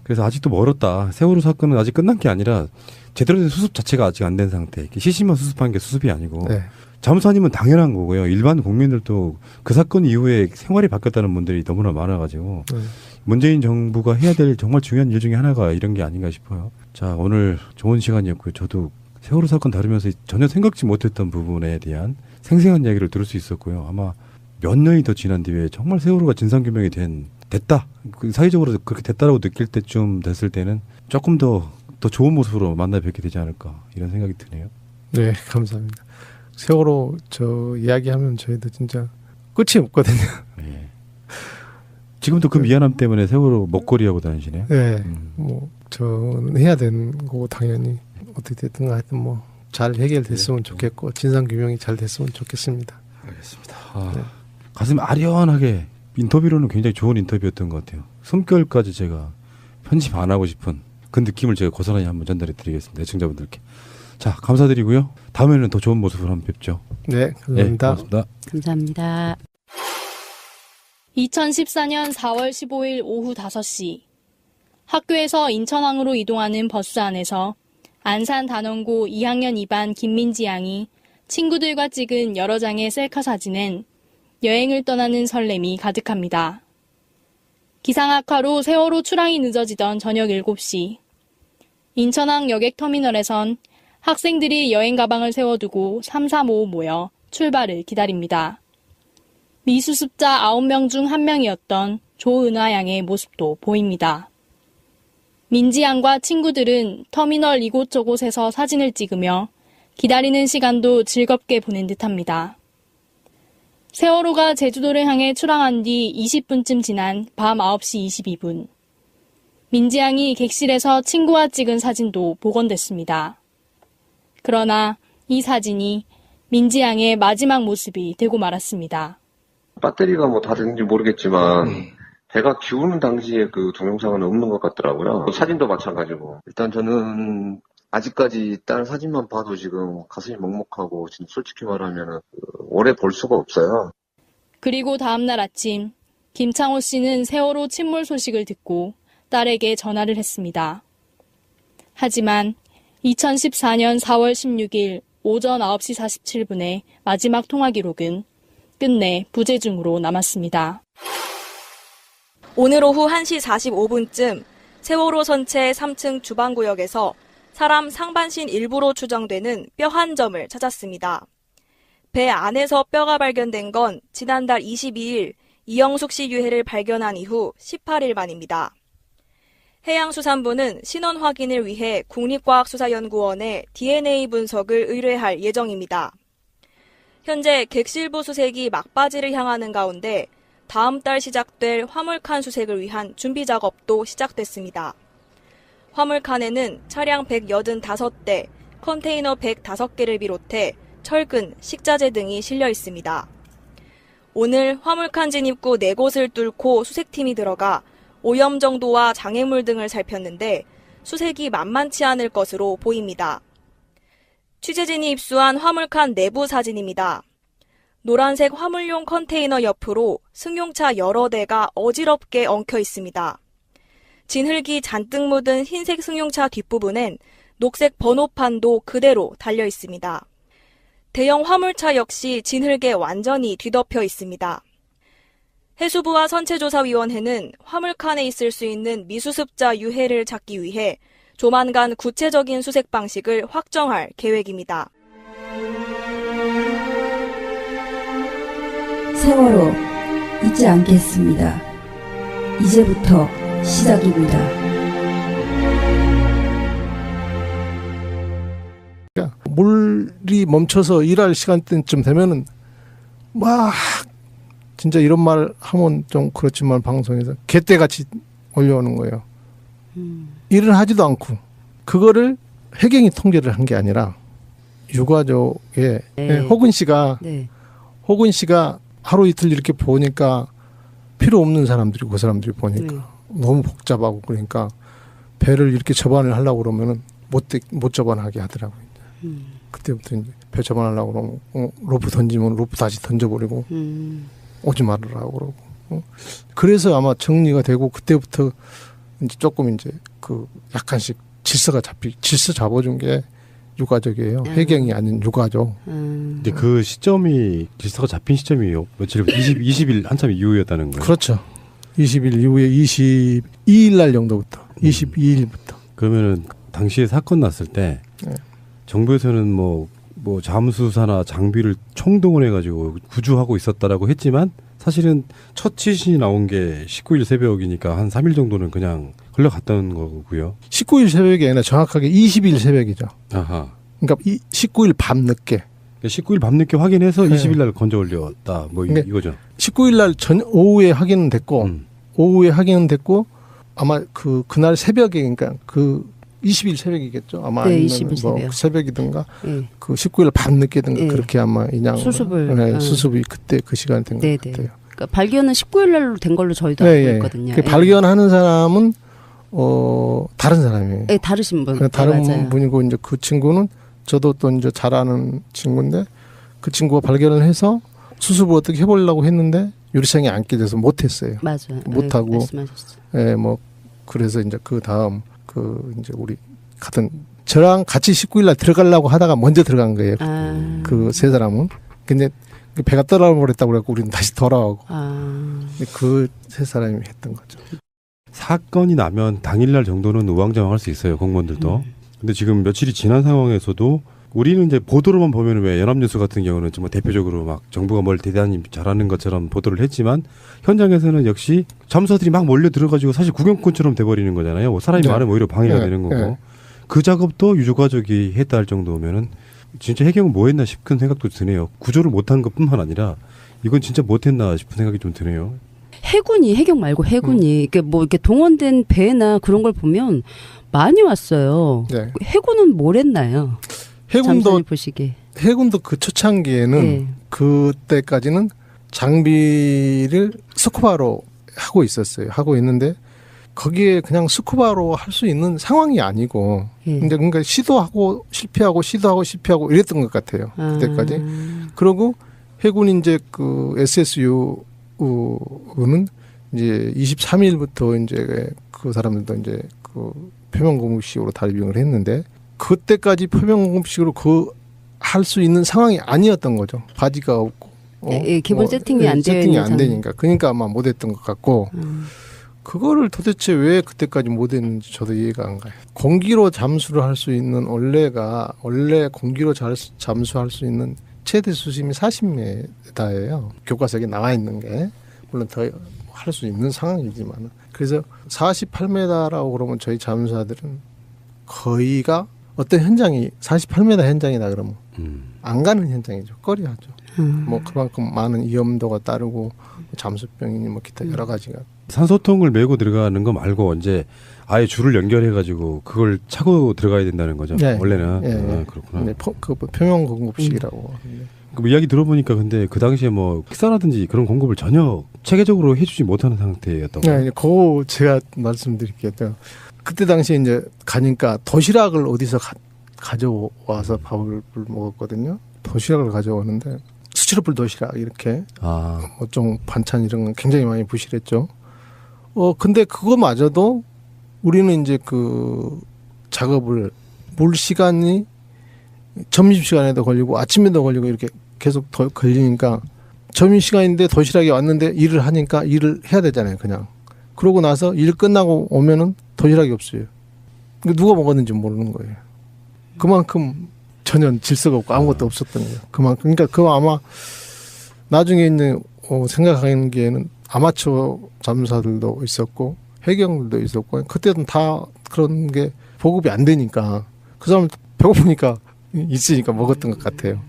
그래서 아직도 멀었다. 세월호 사건은 아직 끝난 게 아니라 제대로 된 수습 자체가 아직 안 된 상태. 시신만 수습한 게 수습이 아니고. 네. 잠수사님은 당연한 거고요. 일반 국민들도 그 사건 이후에 생활이 바뀌었다는 분들이 너무나 많아가지고 문재인 정부가 해야 될 정말 중요한 일 중에 하나가 이런 게 아닌가 싶어요. 자, 오늘 좋은 시간이었고요. 저도 세월호 사건 다루면서 전혀 생각지 못했던 부분에 대한 생생한 이야기를 들을 수 있었고요. 아마 몇 년이 더 지난 뒤에 정말 세월호가 진상규명이 됐다. 사회적으로 그렇게 됐다라고 느낄 때쯤 됐을 때는 조금 더 좋은 모습으로 만나 뵙게 되지 않을까 이런 생각이 드네요. 네, 감사합니다. 세월호 이야기하면 저희도 진짜 끝이 없거든요. 네. 지금도 그 미안함 때문에 세월호 먹거리 하고 다니시네요. 네, 뭐 저는 해야 되는 거고 당연히 어떻게 됐든 하여튼 뭐 잘 해결됐으면 좋겠고 진상 규명이 잘 됐으면 좋겠습니다. 알겠습니다. 가슴이 아련하게 인터뷰로는 굉장히 좋은 인터뷰였던 것 같아요. 숨결까지 제가 편집 안 하고 싶은 그 느낌을 제가 고스란히 한번 전달해 드리겠습니다. 애청자분들께. 자, 감사드리고요. 다음에는 더 좋은 모습으로 한번 뵙죠. 네, 감사합니다. 네, 고맙습니다. 감사합니다. 2014년 4월 15일 오후 5시 학교에서 인천항으로 이동하는 버스 안에서 안산 단원고 2학년 2반 김민지 양이 친구들과 찍은 여러 장의 셀카 사진엔 여행을 떠나는 설렘이 가득합니다. 기상악화로 세월호 출항이 늦어지던 저녁 7시 인천항 여객터미널에선 학생들이 여행 가방을 세워두고 3-4-5 모여 출발을 기다립니다. 미수습자 9명 중 1명이었던 조은하 양의 모습도 보입니다. 민지 양과 친구들은 터미널 이곳저곳에서 사진을 찍으며 기다리는 시간도 즐겁게 보낸 듯합니다. 세월호가 제주도를 향해 출항한 뒤 20분쯤 지난 밤 9시 22분. 민지 양이 객실에서 친구와 찍은 사진도 복원됐습니다. 그러나 이 사진이 민지 양의 마지막 모습이 되고 말았습니다. 배터리가 뭐 다 됐는지 모르겠지만 배가 기우는 당시에 그 동영상은 없는 것 같더라고요. 사진도 마찬가지고. 일단 저는 아직까지 딸 사진만 봐도 지금 가슴이 먹먹하고 진짜 솔직히 말하면 오래 볼 수가 없어요. 그리고 다음날 아침 김창호 씨는 세월호 침몰 소식을 듣고 딸에게 전화를 했습니다. 하지만 2014년 4월 16일 오전 9시 47분에 마지막 통화 기록은 끝내 부재중으로 남았습니다. 오늘 오후 1시 45분쯤 세월호 선체 3층 주방구역에서 사람 상반신 일부로 추정되는 뼈 한 점을 찾았습니다. 배 안에서 뼈가 발견된 건 지난달 22일 이영숙 씨 유해를 발견한 이후 18일 만입니다. 해양수산부는 신원 확인을 위해 국립과학수사연구원에 DNA 분석을 의뢰할 예정입니다. 현재 객실부 수색이 막바지를 향하는 가운데 다음 달 시작될 화물칸 수색을 위한 준비 작업도 시작됐습니다. 화물칸에는 차량 185대, 컨테이너 105개를 비롯해 철근, 식자재 등이 실려 있습니다. 오늘 화물칸 진입구 4곳을 뚫고 수색팀이 들어가 오염 정도와 장애물 등을 살폈는데 수색이 만만치 않을 것으로 보입니다. 취재진이 입수한 화물칸 내부 사진입니다. 노란색 화물용 컨테이너 옆으로 승용차 여러 대가 어지럽게 엉켜 있습니다. 진흙이 잔뜩 묻은 흰색 승용차 뒷부분엔 녹색 번호판도 그대로 달려 있습니다. 대형 화물차 역시 진흙에 완전히 뒤덮여 있습니다. 해수부와 선체조사위원회는 화물칸에 있을 수 있는 미수습자 유해를 찾기 위해 조만간 구체적인 수색 방식을 확정할 계획입니다. 세월호 잊지 않겠습니다. 이제부터 시작입니다. 물이 멈춰서 일할 시간대쯤 되면은 막 진짜 이런 말 하면 좀 그렇지만 방송에서 개떼같이 올려오는 거예요. 일을 하지도 않고 그거를 해경이 통제를 한 게 아니라 유가족의 호근 씨가 하루 이틀 이렇게 보니까 필요 없는 사람들이 그 사람들이 보니까 너무 복잡하고 그러니까 배를 이렇게 접안을 하려고 그러면은 못 접안하게 하더라고요. 그때부터 이제 배 접안하려고 그러면 로프 던지면 로프 다시 던져버리고 오지 말으라고 그러고 그래서 아마 정리가 되고 그때부터 이제 조금 이제 그 약간씩 질서 잡아준 게 유가족이에요. 해경이 아닌 유가족. 근데 그 시점이 질서가 잡힌 시점이요. 며칠부터 20일 한참 이후였다는 거예요. 그렇죠. 20일 이후에 22일 날 정도부터 22일부터. 그러면은 당시에 사건 났을 때 정부에서는 뭐 잠수사나 장비를 총동원해가지고 구조하고 있었다라고 했지만 사실은 첫 지신이 나온 게 19일 새벽이니까 한 3일 정도는 그냥 흘러갔다는 거고요. 19일 새벽이 아니라 정확하게 20일 새벽이죠. 아하. 그러니까 19일 밤 늦게. 19일 밤 늦게 확인해서 20일 날 건져 올렸다. 뭐 이거죠. 19일 날 오후에 확인은 됐고 오후에 확인은 됐고 아마 그날 새벽에 그러니까 그 20일 새벽이겠죠. 아마 네, 아니면 20일 뭐 새벽. 새벽이든가 그 19일 밤 늦게든가 그렇게 아마 인양 수습이 그때 그 시간 된 것 같아요. 그러니까 발견은 19일 날로 된 걸로 저희도 알고 있거든요. 발견하는 사람은 다른 사람이에요. 네, 다르신 분. 다른 맞아요. 분이고 이제 그 친구는 저도 또 이제 잘 아는 친구인데 그 친구가 발견을 해서 수습을 어떻게 해보려고 했는데 유리창이 안 깨져서 못했어요. 맞아요. 못하고. 말씀하셨어요. 예, 뭐 그래서 이제 그 다음 이제 우리 같은 저랑 같이 19일 날 들어가려고 하다가 먼저 들어간 거예요. 그 세 사람은. 근데 배가 떠나버렸다고 그래갖고 우리는 다시 돌아오고. 그 세 사람이 했던 거죠. 사건이 나면 당일날 정도는 우왕좌왕할 수 있어요. 공무원들도. 근데 지금 며칠이 지난 상황에서도 우리는 이제 보도로만 보면 왜 연합뉴스 같은 경우는 정말 대표적으로 막 정부가 뭘 대단히 잘하는 것처럼 보도를 했지만 현장에서는 역시 잠수사들이 막 몰려 들어가지고 사실 구경꾼처럼 돼버리는 거잖아요. 뭐 사람이 많으면 오히려 방해가 되는 거고 그 작업도 유가족이 했다 할 정도면은 진짜 해경은 뭐 했나 싶은 생각도 드네요. 구조를 못한 것뿐만 아니라 이건 진짜 못했나 싶은 생각이 좀 드네요. 해경 말고 해군이 이게 뭐 이렇게 동원된 배나 그런 걸 보면 많이 왔어요. 해군은 뭘 했나요? 해군도 그 초창기에는 그때까지는 장비를 스쿠바로 하고 있었어요. 하고 있는데 거기에 그냥 스쿠바로 할 수 있는 상황이 아니고 근데 그러니까 시도하고 실패하고 이랬던 것 같아요. 그때까지. 그리고 해군 이제 그 SSU는 이제 23일부터 이제 그 사람들도 이제 그 표면공급식으로 다이빙을 했는데 그때까지 표면공급식으로 할 수 있는 상황이 아니었던 거죠. 바지가 없고 기본 세팅이 안 되니까 그러니까 아마 못했던 것 같고 그거를 도대체 왜 그때까지 못했는지 저도 이해가 안 가요. 공기로 잠수를 할 수 있는 원래 공기로 잠수할 수 있는 최대 수심이 40m예요. 교과서에 나와 있는 게 물론 더 할 수 있는 상황이지만 그래서 48m라고 그러면 저희 잠수사들은 거의가 어떤 현장이 48m 현장이다 그러면 안 가는 현장이죠. 꺼려하죠. 뭐 그만큼 많은 위험도가 따르고 잠수병이니 뭐 기타 여러 가지가. 산소통을 메고 들어가는 거 말고 이제 아예 줄을 연결해가지고 그걸 차고 들어가야 된다는 거죠. 네. 원래는. 예, 예. 그렇구나. 네, 그 표면 공급식이라고. 그 이야기 들어보니까 근데 그 당시에 뭐 식사라든지 그런 공급을 전혀 체계적으로 해주지 못하는 상태였던 거예요. 네, 그거 제가 말씀드릴게요. 그때 당시에 이제 가니까 도시락을 어디서 가져와서 밥을 먹었거든요. 도시락을 가져오는데 수치로불 도시락 이렇게 뭐 좀 반찬 이런 건 굉장히 많이 부실했죠. 근데 그거마저도 우리는 이제 그 작업을 물 시간이 점심 시간에도 걸리고 아침에도 걸리고 이렇게 계속 걸리니까 점심 시간인데 도시락이 왔는데 일을 하니까 일을 해야 되잖아요. 그냥. 그러고 나서 일 끝나고 오면은 도시락이 없어요. 누가 먹었는지 모르는 거예요. 그만큼 전혀 질서가 없고 아무것도 없었던 거예요. 그만큼. 그러니까 그거 아마 나중에 있는 생각하기에는 아마추어 잠수사들도 있었고 해경들도 있었고 그때는 다 그런 게 보급이 안 되니까 그 사람 배고프니까 있으니까 먹었던 것 같아요.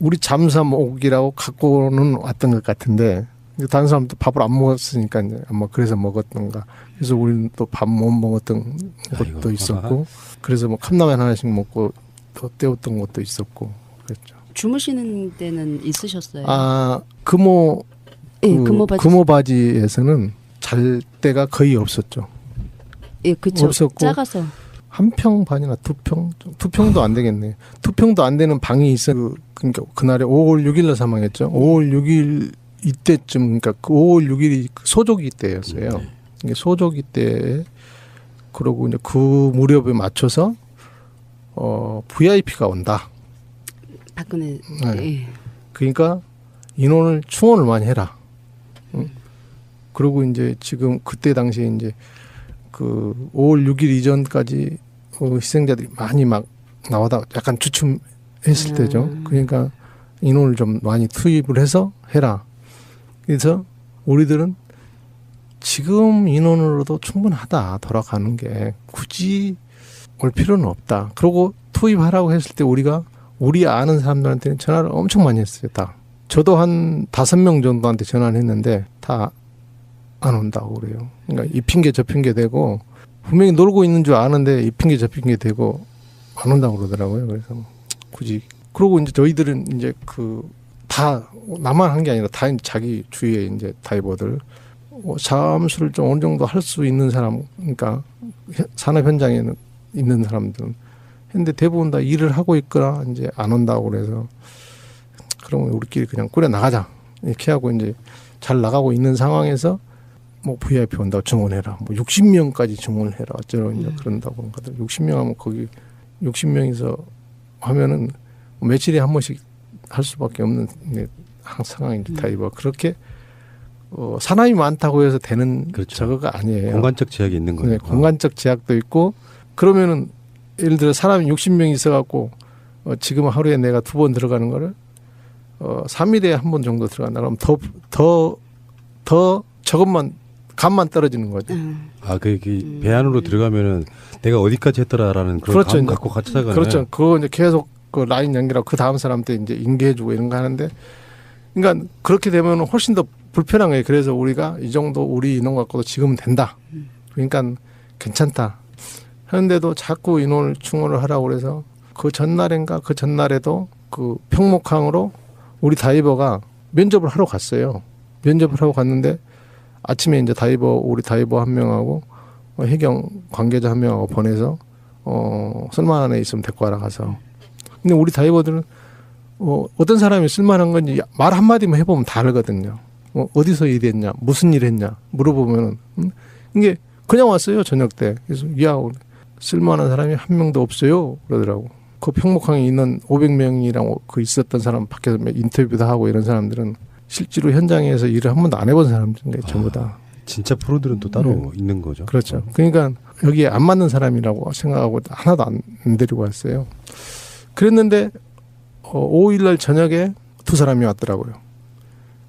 우리 잠수함옥이라고 갖고는 왔던 것 같은데 다른 사람도 밥을 안 먹었으니까 이제 아마 그래서 먹었던가. 그래서 우리는 또 밥 못 먹었던 것도 있었고 그래서 뭐 컵라면 하나씩 먹고 또 때웠던 것도 있었고 그랬죠. 주무시는 데는 있으셨어요? 금호 바지에서는 잘 데가 거의 없었죠. 예, 그렇죠. 없었고 작아서 한 평 반이나 두 평도 안 되겠네. 2평도 안 되는 방이 있어요. 그러니까 그날에 5월 6일날 사망했죠. 5월 6일 이때쯤 그러니까 그 5월 6일이 소조기 때였어요. 이게 소조기 때 그러고 이제 그 무렵에 맞춰서 VIP가 온다. 박근혜. 네. 예. 그러니까 인원을 충원을 많이 해라. 응? 그리고 이제 지금 그때 당시에 이제 그 5월 6일 이전까지 희생자들이 많이 막 나오다 약간 주춤했을 때죠. 그러니까 인원을 좀 많이 투입을 해서 해라. 그래서 우리들은 지금 인원으로도 충분하다. 돌아가는 게 굳이 올 필요는 없다. 그러고 투입하라고 했을 때 우리 아는 사람들한테는 전화를 엄청 많이 했어요. 다. 저도 한 5명 정도한테 전화를 했는데 다 안 온다고 그래요. 그러니까 이 핑계 저 핑계 대고 분명히 놀고 있는 줄 아는데 이 핑계 저 핑계 대고 안 온다고 그러더라고요. 그래서 굳이. 그러고 이제 저희들은 이제 다 나만 한 게 아니라 다 자기 주위에 이제 다이버들 잠수를 좀 어느 정도 할 수 있는 사람, 그러니까 산업 현장에는 있는 사람들은 근데 대부분 다 일을 하고 있거나 이제 안 온다고 그래서 그러면 우리끼리 그냥 꾸려 나가자 이렇게 하고 이제 잘 나가고 있는 상황에서 뭐 VIP 온다고 증원해라, 뭐 60명까지 증원을 해라 어쩌고 이제 그런다고 하거든. 60명 하면 거기 60명이서 하면은 며칠에 한 번씩 할 수밖에 없는 상황인데 다이버 그렇게 사람이 많다고 해서 되는 저거가 아니에요. 공간적 제약이 있는 거예요. 네, 공간적 제약도 있고 그러면은 예를 들어 사람이 60명 있어갖고 지금 하루에 내가 2번 들어가는 거를 3일에 한 번 정도 들어간다 그러면 더 저것만 감만 떨어지는 거죠. 배 안으로 들어가면은 내가 어디까지 했더라라는 그런 그렇죠. 감 갖고 같이 나가는. 그렇죠. 그거 이제 계속 그 라인 연결하고 그 다음 사람한테 이제 인계해주고 이런 거 하는데, 그러니까 그렇게 되면 훨씬 더 불편한 거예요. 그래서 우리가 이 정도 우리 인원 갖고도 지금은 된다. 그러니까 괜찮다. 하는데도 자꾸 인원을 충원을 하라고 그래서 그 전날인가 그 전날에도 그 평목항으로 우리 다이버가 면접을 하러 갔어요. 면접을 하고 갔는데 아침에 이제 우리 다이버 한 명하고 해경 관계자 한 명하고 보내서 쓸만한 애 있으면 데리고 와라 가서. 근데 우리 다이버들은 어떤 사람이 쓸만한 건지 말 한마디만 해보면 다 알거든요. 어디서 일했냐, 무슨 일 했냐 물어보면은 이게 그냥 왔어요 저녁 때. 그래서 야 쓸만한 사람이 한 명도 없어요 그러더라고. 그 평목항에 있는 500명이랑 그 있었던 사람 밖에서 인터뷰도 하고 이런 사람들은 실제로 현장에서 일을 한 번도 안 해본 사람들인데 전부 다. 진짜 프로들은 또 따로 있는 거죠. 그렇죠. 그러니까 여기에 안 맞는 사람이라고 생각하고 하나도 안 데리고 왔어요. 그랬는데 5일날 저녁에 2사람이 왔더라고요.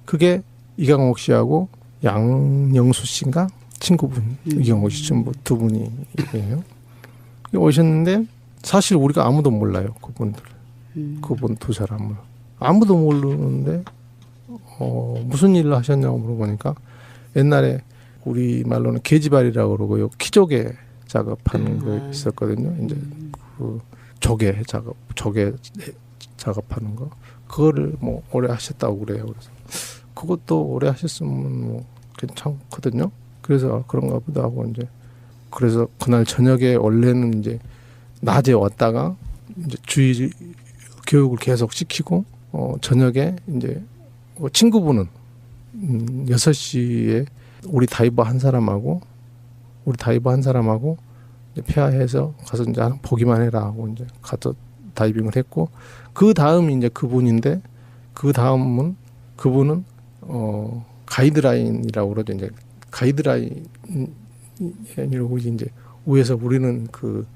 그게 이강옥 씨하고 양영수 씨인가? 친구분. 이강옥 씨 친구 2분이에요. 오셨는데 사실 우리가 아무도 몰라요. 그분들. 그분 2사람을. 아무도 모르는데 무슨 일을 하셨냐고 물어보니까 옛날에 우리 말로는 계지발이라고 그러고 키조개 작업하는 거 있었거든요. 이제 그 조개 작업하는 거 그거를 뭐 오래 하셨다고 그래요. 그래서 그것도 오래 하셨으면 뭐 괜찮거든요. 그래서 그런가 보다 하고 이제 그래서 그날 저녁에 원래는 이제 낮에 왔다가 이제 주의 교육을 계속 시키고 저녁에 이제 친구분은 6시에 우리 다이버 한 사람하고 이제 폐하해서 가서 이제 보기만 해라 하고 이제 가서 다이빙을 했고 그 다음이 이제 그분인데 그 다음은 그분은 가이드라인이라고 그러죠. 이제 가이드라인이라고 이제 위에서 우리는 그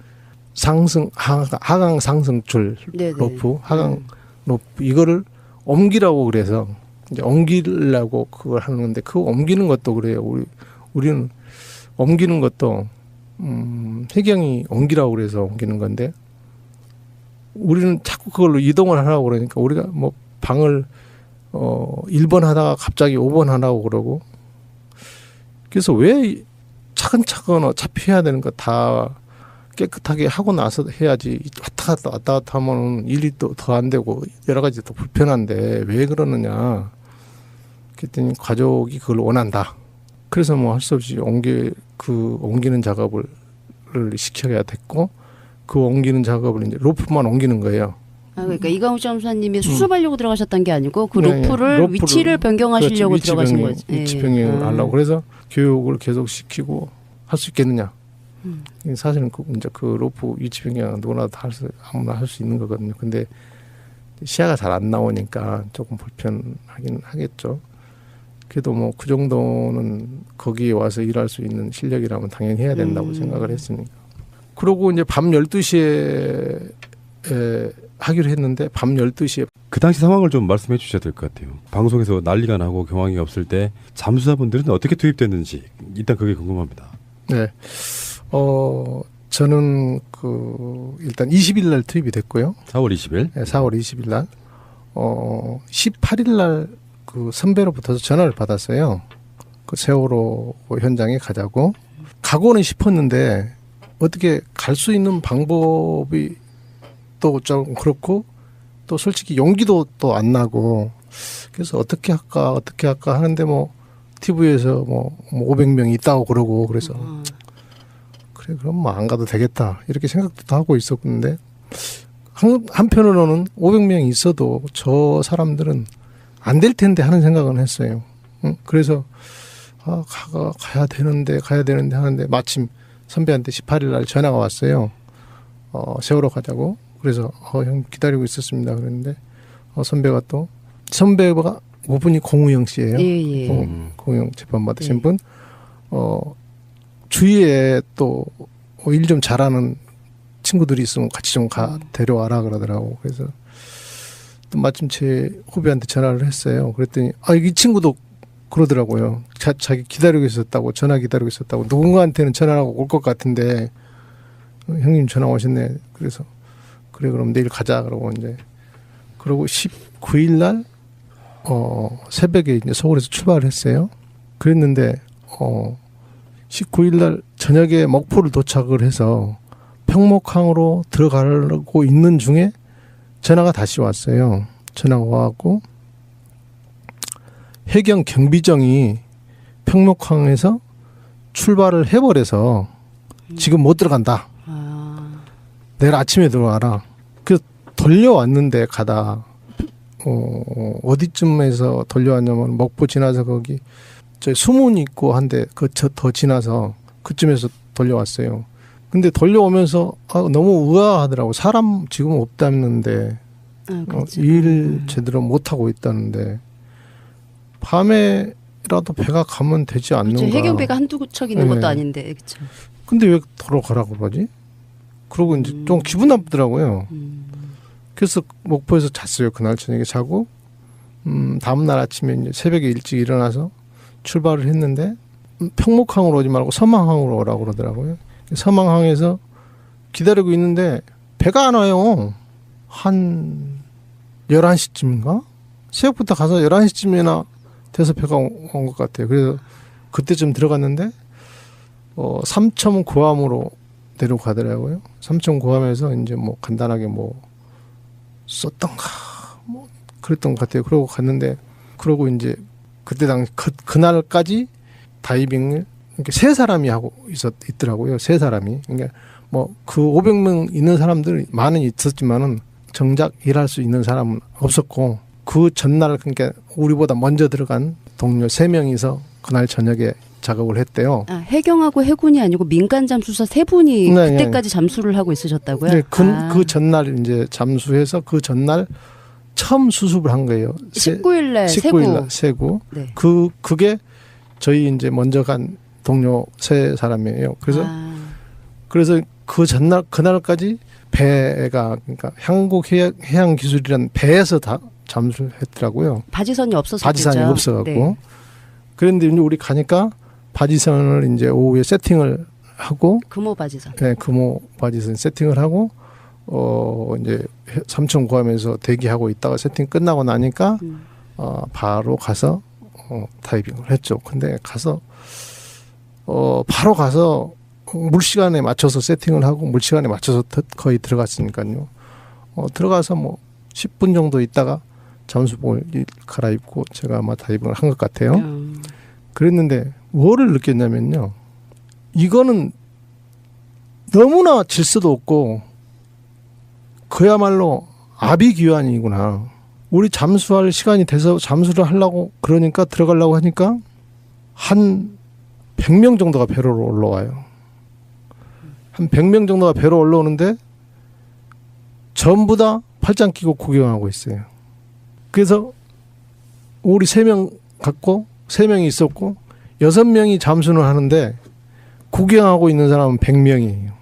하강 상승줄 로프 하강 로프 이거를 옮기라고 그래서 이제 옮기려고 그걸 하는데 그 옮기는 것도 그래요. 우리는 옮기는 것도 해경이 옮기라고 그래서 옮기는 건데 우리는 자꾸 그걸로 이동을 하라고 그러니까 우리가 뭐 방을 1번 하다가 갑자기 5번 하라고 그러고 그래서 왜 차근차근 어차피 해야 되는 거 다 깨끗하게 하고 나서 해야지 왔다 갔다 하면 일이 또 더 안 되고 여러 가지 또 불편한데 왜 그러느냐 그랬더니 가족이 그걸 원한다. 그래서 뭐 할 수 없이 옮기는 작업을 시켜야 됐고 그 옮기는 작업을 이제 로프만 옮기는 거예요. 그러니까 이강욱 점사님이 수습하려고 들어가셨던 게 아니고 그 로프를 위치를 변경하시려고 들어가신 거죠. 위치 변경을 하려고 그래서 교육을 계속 시키고 할 수 있겠느냐. 사실은 이제 그 로프 위치 변경 누구나 다 아무나 할 수 있는 거거든요. 근데 시야가 잘 안 나오니까 조금 불편하긴 하겠죠. 그래도 뭐 그 정도는 거기에 와서 일할 수 있는 실력이라면 당연히 해야 된다고 생각을 했으니까. 그러고 이제 밤 12시에 하기로 했는데 밤 12시에 그 당시 상황을 좀 말씀해 주셔야 될 것 같아요. 방송에서 난리가 나고 경황이 없을 때 잠수사분들은 어떻게 투입됐는지 일단 그게 궁금합니다. 네. 저는 일단 20일 날 투입이 됐고요. 4월 20일? 네, 4월 20일 날. 18일 날 그 선배로부터 전화를 받았어요. 그 세월호 현장에 가자고. 가고는 싶었는데 어떻게 갈 수 있는 방법이 또 좀 그렇고 또 솔직히 용기도 또 안 나고 그래서 어떻게 할까 하는데 뭐 TV에서 뭐 500명이 있다고 그러고 그래서 그래 그럼 뭐 안 가도 되겠다 이렇게 생각도 하고 있었는데 한편으로는 500명이 있어도 저 사람들은 안 될 텐데 하는 생각은 했어요. 그래서 가야 되는데 하는데 마침 선배한테 18일 날 전화가 왔어요. 세월호 가자고. 그래서 형 기다리고 있었습니다. 그랬는데 선배가 5분이 공우영 씨예요. 예. 공우영 재판 받으신 분. 주위에 또 일 좀 잘하는 친구들이 있으면 같이 좀 데려와라 그러더라고. 그래서 또 마침 제 후배한테 전화를 했어요. 그랬더니 이 친구도 그러더라고요. 자기 기다리고 있었다고 전화 기다리고 있었다고 누군가한테는 전화하고 올 것 같은데 형님 전화 오셨네. 그래서 그래 그럼 내일 가자 그러고 이제 그러고 19일 날 새벽에 이제 서울에서 출발을 했어요. 그랬는데 19일 날 저녁에 목포를 도착을 해서 평목항으로 들어가고 있는 중에 전화가 다시 왔어요. 전화가 와갖고 해경 경비정이 평목항에서 출발을 해버려서 지금 못 들어간다. 내일 아침에 들어와라. 그래서 돌려왔는데 가다 어디쯤에서 돌려왔냐면 목포 지나서 거기 저 수문 있고 한데 더 지나서 그쯤에서 돌려왔어요. 근데 돌려오면서 너무 의아하더라고. 사람 지금 없다는데 그렇죠. 일 제대로 못하고 있다는데 밤에라도 배가 가면 되지 않는가. 그렇죠. 해경배가 한두 척 있는 것도 아닌데. 그렇죠. 근데 왜 돌아가라고 그러지? 그러고 이제 좀 기분 나쁘더라고요. 그래서 목포에서 잤어요. 그날 저녁에 자고 다음날 아침에 이제 새벽에 일찍 일어나서 출발을 했는데 평목항으로 오지 말고 서망항으로 오라고 그러더라고요. 서망항에서 기다리고 있는데 배가 안 와요. 한 11시쯤인가? 새벽부터 가서 11시쯤이나 대서패가 온 것 같아요. 그래서 그때쯤 들어갔는데 삼천 고함으로 내려가더라고요. 삼천 고함에서 이제 뭐 간단하게 뭐 썼던가 뭐 그랬던 것 같아요. 그러고 갔는데 그러고 이제 그때 당시 그날까지 다이빙을 이렇게 세 사람이 하고 있더라고요. 세 사람이. 그러니까 뭐 그 500명 있는 사람들 많은 있었지만은 정작 일할 수 있는 사람은 없었고 그 전날 그러니까 우리보다 먼저 들어간 동료 3명이서 그날 저녁에 작업을 했대요. 아, 해경하고 해군이 아니고 민간 잠수사 3분이 네, 그때까지 잠수를 하고 있으셨다고요? 네, 그 전날 이제 잠수해서 그 전날 처음 수습을 한 거예요. 19일날 세구. 네. 그게 저희 이제 먼저 간 동료 3사람이에요. 그래서 그 전날 그날까지 배가 그러니까 한국해양기술이라는 배에서 다 잠수를 했더라고요. 바지선이 없어서 바지선이 없어갖고. 네. 그런데 이제 우리 가니까 바지선을 이제 오후에 세팅을 하고 금호 바지선. 네, 금호 바지선 세팅을 하고 이제 삼천 고함에서 대기하고 있다가 세팅 끝나고 나니까 바로 가서 다이빙을 했죠. 근데 가서 바로 가서 물시간에 맞춰서 세팅을 하고 물시간에 맞춰서 거의 들어갔으니까요. 들어가서 뭐 10분 정도 있다가 잠수복을 갈아입고 제가 아마 다이빙을 한 것 같아요. 그랬는데 뭐를 느꼈냐면요. 이거는 너무나 질서도 없고 그야말로 아비규환이구나. 우리 잠수할 시간이 돼서 잠수를 하려고 그러니까 들어가려고 하니까 한 100명 정도가 배로 올라와요. 한 100명 정도가 배로 올라오는데 전부 다 팔짱 끼고 구경하고 있어요. 그래서 우리 3명 갖고 3명이 있었고 6명이 잠수는 하는데 구경하고 있는 사람은 100명이에요.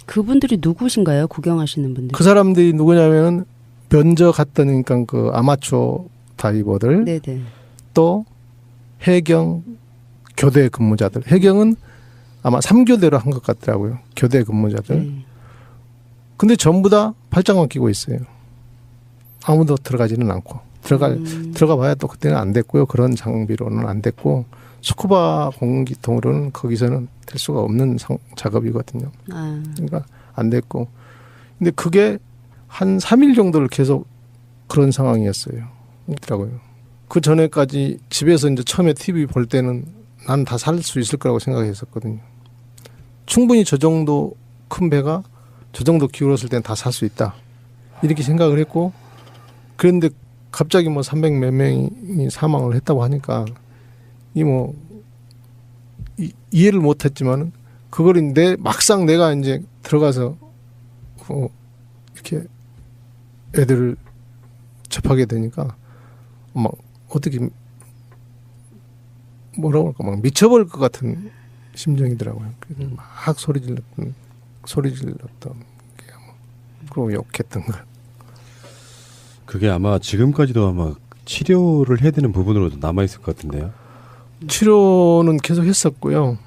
그분들이 누구신가요? 구경하시는 분들. 그 사람들이 누구냐면은 면접 갔던 그러니까 그 아마추어 다이버들, 네네. 또 해경 교대 근무자들. 해경은 아마 3교대로 한 것 같더라고요. 교대 근무자들. 근데 전부 다 팔짱만 끼고 있어요. 아무도 들어가지는 않고. 들어가 봐야 또 그때는 안 됐고요. 그런 장비로는 안 됐고 스쿠바 공기통으로는 거기서는 될 수가 없는 작업이거든요. 그러니까 안 됐고. 근데 그게 한 3일 정도를 계속 그런 상황이었어요. 있더라고요. 그 전에까지 집에서 이제 처음에 TV 볼 때는 난 다 살 수 있을 거라고 생각했었거든요. 충분히 저 정도 큰 배가 저 정도 기울었을 때는 다 살 수 있다. 이렇게 생각을 했고 그런데 갑자기 뭐 300 몇 명이 사망을 했다고 하니까 이해를 못했지만은 그걸 막상 내가 이제 들어가서 이렇게 애들을 접하게 되니까 막 어떻게 뭐라고 할까 막 미쳐버릴 것 같은 심정이더라고요. 그래서 막 소리 질렀던 게 그리고 욕했던 거. 그게 아마 지금까지도 아마 치료를 해야 되는 부분으로도 남아 있을 것 같은데요. 치료는 계속 했었고요.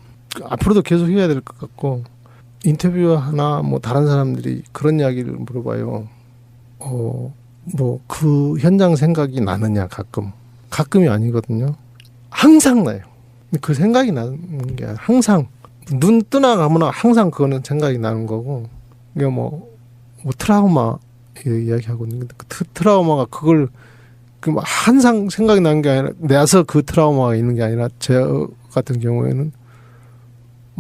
앞으로도 계속 해야 될 것 같고 인터뷰 하나 뭐 다른 사람들이 그런 이야기를 물어봐요. 뭐 그 현장 생각이 나느냐 가끔이 아니거든요. 항상 나요. 그 생각이 나는 게 항상 눈 뜨나 감으나 항상 그거는 생각이 나는 거고 이게 뭐 트라우마 이야기하고 있는데 그 트라우마가 그걸 항상 생각이 나는 게 아니라 내서 그 트라우마가 있는 게 아니라 제 같은 경우에는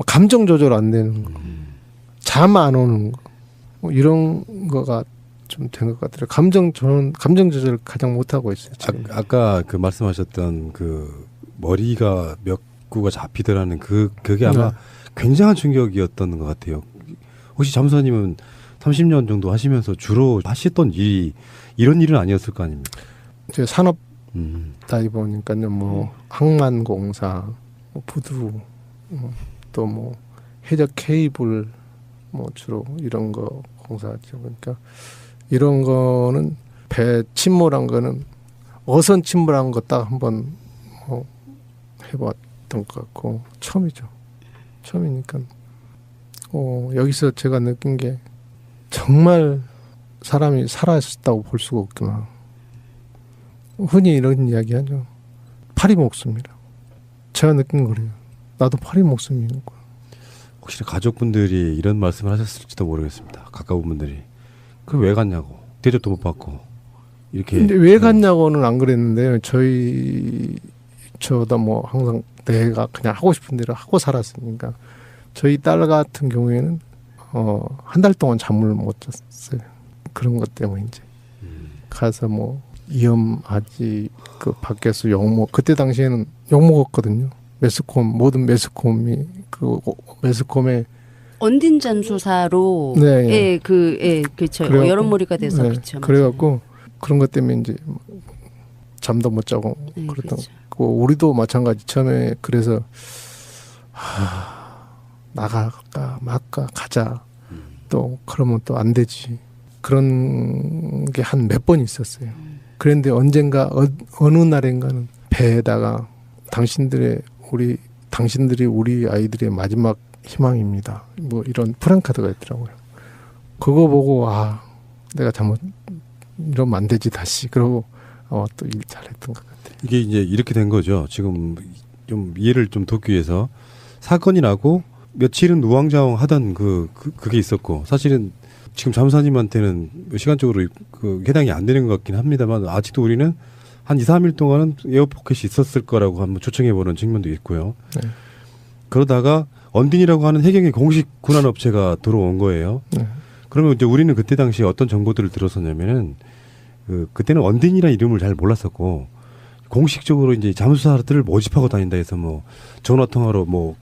감정 조절 안 되는 거, 잠 안 오는 거, 뭐 이런 거가 좀 된 것 같더라고요. 감정 조절을 가장 못 하고 있어요. 아까 그 말씀하셨던 그 머리가 몇 구가 잡히더라는 그게 아마 굉장한 충격이었던 것 같아요. 혹시 잠수사님은 30년 정도 하시면서 주로 하셨던 일이 이런 일은 아니었을 거 아닙니까? 이제 산업 다이버니까요. 뭐 항만공사, 뭐 부두, 또 뭐 해적 케이블, 뭐 주로 이런 거 공사하죠. 그러니까 이런 거는 배 침몰한 거는 어선 침몰한 거 딱 한번 뭐 해봤던 것 같고 처음이죠. 처음이니까 여기서 제가 느낀 게 정말 사람이 살아있었다고 볼 수가 없구나. 흔히 이런 이야기 하죠. 파리 목숨이라. 제가 느낀 거래요. 나도 파리 목숨이 있는 거야. 혹시 가족분들이 이런 말씀을 하셨을지도 모르겠습니다. 가까운 분들이. 그 왜 갔냐고. 대접도 못 받고. 이렇게. 근데 왜 갔냐고는 안 그랬는데요. 저도 뭐 항상 내가 그냥 하고 싶은 대로 하고 살았으니까. 저희 딸 같은 경우에는 한 달 동안 잠을 못 잤어요. 그런 것 때문에 이제 가서 뭐 위험하지 그 밖에서 그때 당시에는 욕 먹었거든요. 모든 매스컴이 그 매스컴에 언딘 잠수사로 네. 그렇죠. 여론몰이가 돼서 그렇죠. 그래갖고 그런 것 때문에 이제 잠도 못 자고 그랬던 그렇죠. 거. 우리도 마찬가지. 처음에 그래서 나갈까 말까 가자. 또 그러면 또 안 되지. 그런 게 한 몇 번 있었어요. 그런데 언젠가 어느 날인가는 배에다가 당신들이 우리 아이들의 마지막 희망입니다. 뭐 이런 프랭카드가 있더라고요. 그거 보고 내가 잘못 이러면 안 되지 다시. 그러고 또 일 잘했던 것 같아요. 이게 이제 이렇게 된 거죠. 지금 좀 이해를 좀 돕기 위해서 사건이 나고 며칠은 우왕좌왕 하던 그게 있었고 사실은 지금 잠수사님한테는 시간적으로 해당이 안 되는 것 같긴 합니다만 아직도 우리는 한 2, 3일 동안은 에어포켓이 있었을 거라고 한번 추정해보는 측면도 있고요. 네. 그러다가 언딘이라고 하는 해경의 공식 군환업체가 들어온 거예요. 네. 그러면 이제 우리는 그때 당시에 어떤 정보들을 들었었냐면은 그때는 언딘이라는 이름을 잘 몰랐었고 공식적으로 이제 잠수사들을 모집하고 다닌다 해서 뭐 전화통화로 뭐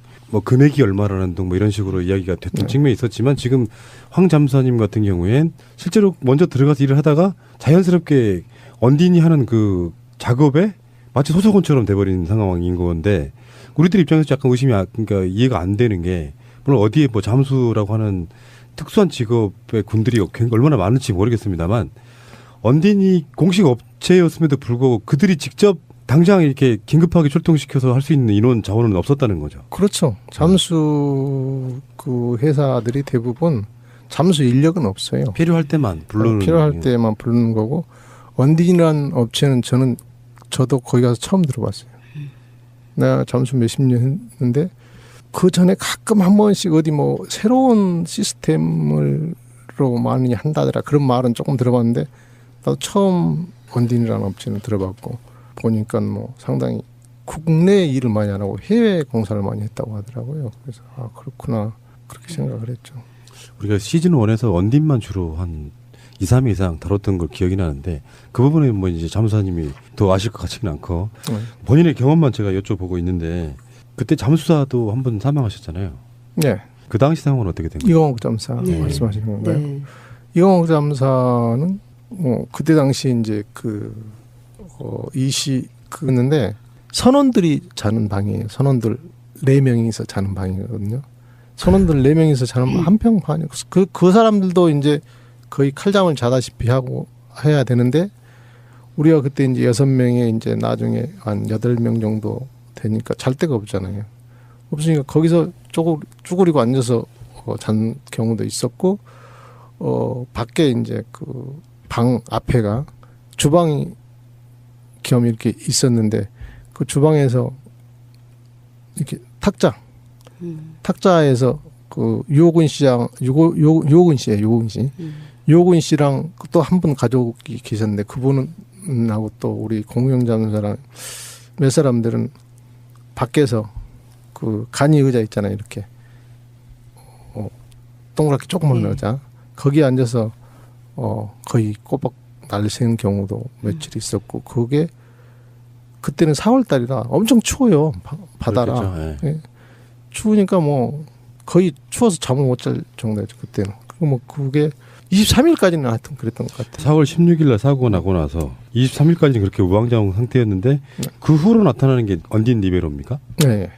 금액이 얼마라는 등 뭐 이런 식으로 이야기가 됐던 측면이 있었지만 지금 황 잠수사님 같은 경우엔 실제로 먼저 들어가서 일을 하다가 자연스럽게 언딘이 하는 그 작업에 마치 소속원처럼 돼버린 상황인 건데 우리들 입장에서 약간 의심이 그러니까 이해가 안 되는 게 물론 어디에 뭐 잠수라고 하는 특수한 직업의 군들이 얼마나 많을지 모르겠습니다만 언딘이 공식 업체였음에도 불구하고 그들이 직접 당장 이렇게 긴급하게 출동시켜서 할 수 있는 인원 자원은 없었다는 거죠. 그렇죠. 잠수 그 회사들이 대부분 잠수 인력은 없어요. 필요할 때만 부르는 때만 부르는 거고 언딘이라는 업체는 저도 거기 가서 처음 들어봤어요. 내가 잠수 몇십 년 했는데 그 전에 가끔 한 번씩 어디 뭐 새로운 시스템으로 많이 한다더라 그런 말은 조금 들어봤는데 나도 처음 언딘이라는 업체는 들어봤고 보니까 뭐 상당히 국내 일을 많이 안 하고 해외 공사를 많이 했다고 하더라고요. 그래서 그렇구나 그렇게 생각을 했죠. 우리가 시즌 1에서 언딘만 주로 한 2, 3회 이상 다뤘던 걸 기억이 나는데 그 부분에 뭐 이제 잠수사님이 더 아실 것 같지는 않고 본인의 경험만 제가 여쭤보고 있는데 그때 잠수사도 한 번 사망하셨잖아요. 네. 그 당시 상황은 어떻게 된 거예요? 이광옥 잠사 말씀하시는 건가요? 네. 이광옥 잠사는 뭐 그때 당시 이제 그랬는데 선원들이 자는 방이에요. 선원들 4명이서 자는 방이거든요. 선원들 4명이서 자는 한 평 반이 그 사람들도 이제 거의 칼잠을 자다시피 하고 해야 되는데 우리가 그때 이제 6명에 이제 나중에 한 8명 정도 되니까 잘 데가 없잖아요. 없으니까 거기서 쭈그리고 앉아서 잔 경우도 있었고 밖에 이제 그 방 앞에가 주방이 겸 이렇게 있었는데 그 주방에서 이렇게 탁자에서 그 유호근 씨랑 유호근 씨랑 또 한 분 가족이 계셨는데 그분은 하고 또 우리 공영잠수사랑 몇 사람들은 밖에서 그 간이 의자 있잖아요. 이렇게 동그랗게 조그만 의자 거기에 앉아서 거의 꼬박 날새는 경우도 며칠 있었고 그게 그때는 4월 달이라 엄청 추워요. 바다라. 네. 추우니까 뭐 거의 추워서 잠을 못 잘 정도였죠. 그때는. 그리고 뭐 그게 23일까지는 하여튼 그랬던 것 같아요. 4월 16일 날 사고가 나고 나서 23일까지는 그렇게 우왕좌왕 상태였는데 그 후로 나타나는 게 언딘 리베로입니까? 네.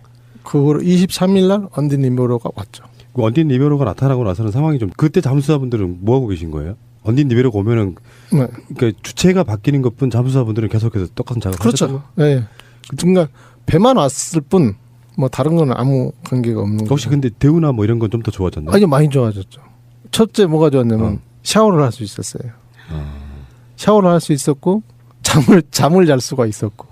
그 후로 23일 날 언딘 리베로가 왔죠. 그 언딘 리베로가 나타나고 나서는 상황이 좀 그때 잠수사분들은 뭐 하고 계신 거예요? 언딘 리베로가 오면은 그러니까 주체가 바뀌는 것뿐 잠수사분들은 계속해서 똑같은 작업을 그렇죠. 하셨다고? 네. 그러니까 배만 왔을 뿐 뭐 다른 건 아무 관계가 없는 혹시 근데 대우나 뭐 이런 건 좀 더 좋아졌나요? 아니 많이 좋아졌죠. 첫째 뭐가 좋았냐면 샤워를 할 수 있었어요. 샤워를 할 수 있었고 잠을 잘 수가 있었고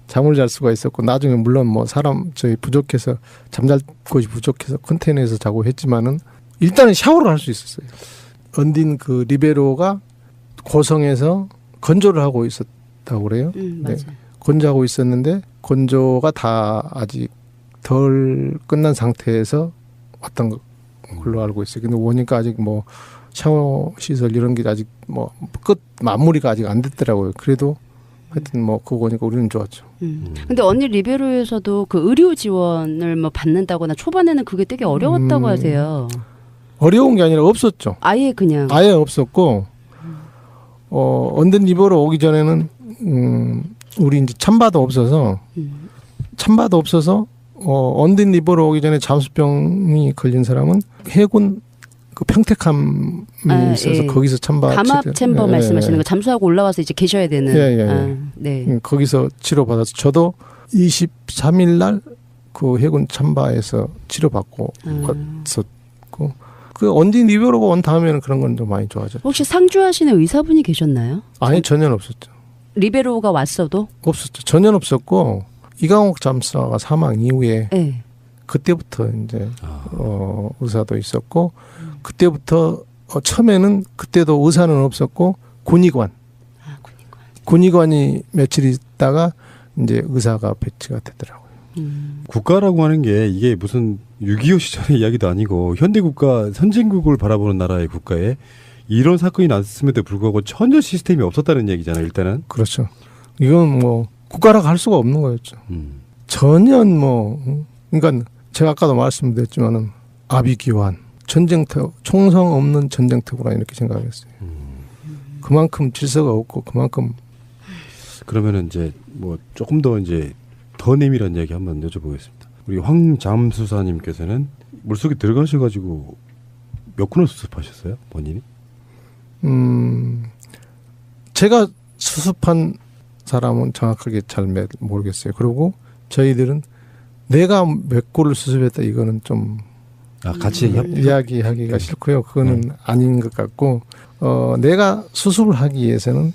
잠을 잘 수가 있었고 나중에 물론 뭐 사람 저희 부족해서 잠잘 곳이 부족해서 컨테이너에서 자고 했지만은 일단은 샤워를 할 수 있었어요. 언딘 그 리베로가 고성에서 건조를 하고 있었다고 그래요. 네. 건조하고 있었는데 건조가 다 아직 덜 끝난 상태에서 왔던 걸로 알고 있어요. 근데 오니까 아직 뭐 샤워 시설 이런 게 아직 뭐 끝 마무리가 아직 안 됐더라고요. 그래도 하여튼 뭐 그거 보니까 우리는 좋았죠. 근데 언니 리베로에서도 그 의료 지원을 뭐 받는다거나 초반에는 그게 되게 어려웠다고 하세요. 어려운 게 아니라 없었죠. 아예 그냥. 아예 없었고 언든 리버로 오기 전에는 우리 이제 참바도 없어서 언든 리버로 오기 전에 잠수병이 걸린 사람은 해군 그 평택함이 있어서 예. 거기서 참바 감압 챔버 말씀하시는 거 잠수하고 올라와서 이제 계셔야 되는. 네. 거기서 치료 받아서 저도 23일 날 그 해군 참바에서 치료 받고 왔었고 그 언딘 리버로가 온 다음에는 그런 건 좀 많이 좋아졌죠. 혹시 상주하시는 의사분이 계셨나요? 아니 전혀 없었죠. 리베로가 왔어도? 없었죠. 전혀 없었고 이강옥 잠수사가 사망 이후에 네. 그때부터 이제 의사도 있었고 그때부터 처음에는 그때도 의사는 없었고 군의관이 며칠 있다가 이제 의사가 배치가 되더라고요. 국가라고 하는 게 이게 무슨 6.25 시절의 이야기도 아니고 현대국가 선진국을 바라보는 나라의 국가에 이런 사건이 났음에도 불구하고 전혀 시스템이 없었다는 얘기잖아요. 일단은. 그렇죠. 이건 뭐 국가라고 할 수가 없는 거였죠. 전혀 뭐 그러니까 제가 아까도 말씀드렸지만은 아비규환 전쟁터 총성 없는 전쟁터구나 이렇게 생각했어요. 그만큼 질서가 없고 그만큼 그러면은 이제 뭐 조금 더 이제 더 내밀한 이야기 한번 여쭤보겠습니다. 우리 황잠수사님께서는 물속에 들어가셔가지고 몇 군을 수습하셨어요, 본인이? 제가 수습한 사람은 정확하게 잘 모르겠어요. 그리고 저희들은 내가 몇 골을 수습했다 이거는 좀 같이 이야기하기가 싫고요. 그거는 아닌 것 같고 내가 수습을 하기 위해서는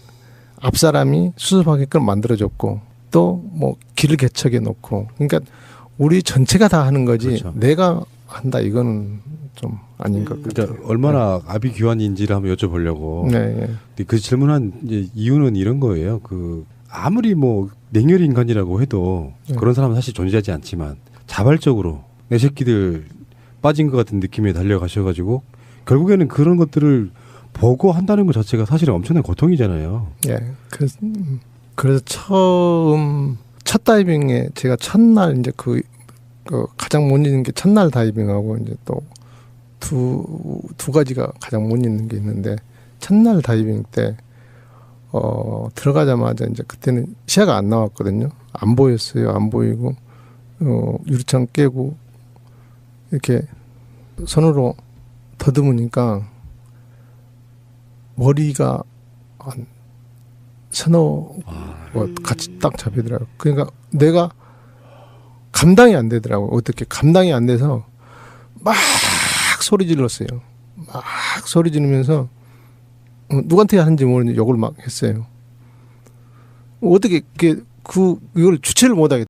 앞 사람이 수습하게끔 만들어줬고 또 뭐 길을 개척해 놓고 그러니까 우리 전체가 다 하는 거지 그렇죠. 내가 한다 이거는 좀 아닌 것 같아요. 그러니까 얼마나 아비규환인지를 한번 여쭤보려고. 네. 그 질문한 이제 이유는 이런 거예요. 그 아무리 뭐 냉혈 인간이라고 해도 그런 사람은 사실 존재하지 않지만 자발적으로 내 새끼들 빠진 것 같은 느낌에 달려가셔가지고 결국에는 그런 것들을 보고 한다는 것 자체가 사실은 엄청난 고통이잖아요. 예. 그래서 첫 다이빙에 제가 첫날 이제 그 가장 못 잊는 게 첫날 다이빙하고 이제 또 두 가지가 가장 못 잊는 게 있는데 첫날 다이빙 때 들어가자마자 이제 그때는 시야가 안 나왔거든요. 안 보였어요. 안 보이고 유리창 깨고 이렇게 손으로 더듬으니까 머리가 한 서너 같이 딱 잡히더라고요. 그러니까 내가 감당이 안 되더라고요. 어떻게 감당이 안 돼서 막 소리 질렀어요. 막 소리 지르면서 누구한테 하는지 모르는데 욕을 막 했어요. 어떻게 이걸 주체를 못 하겠다.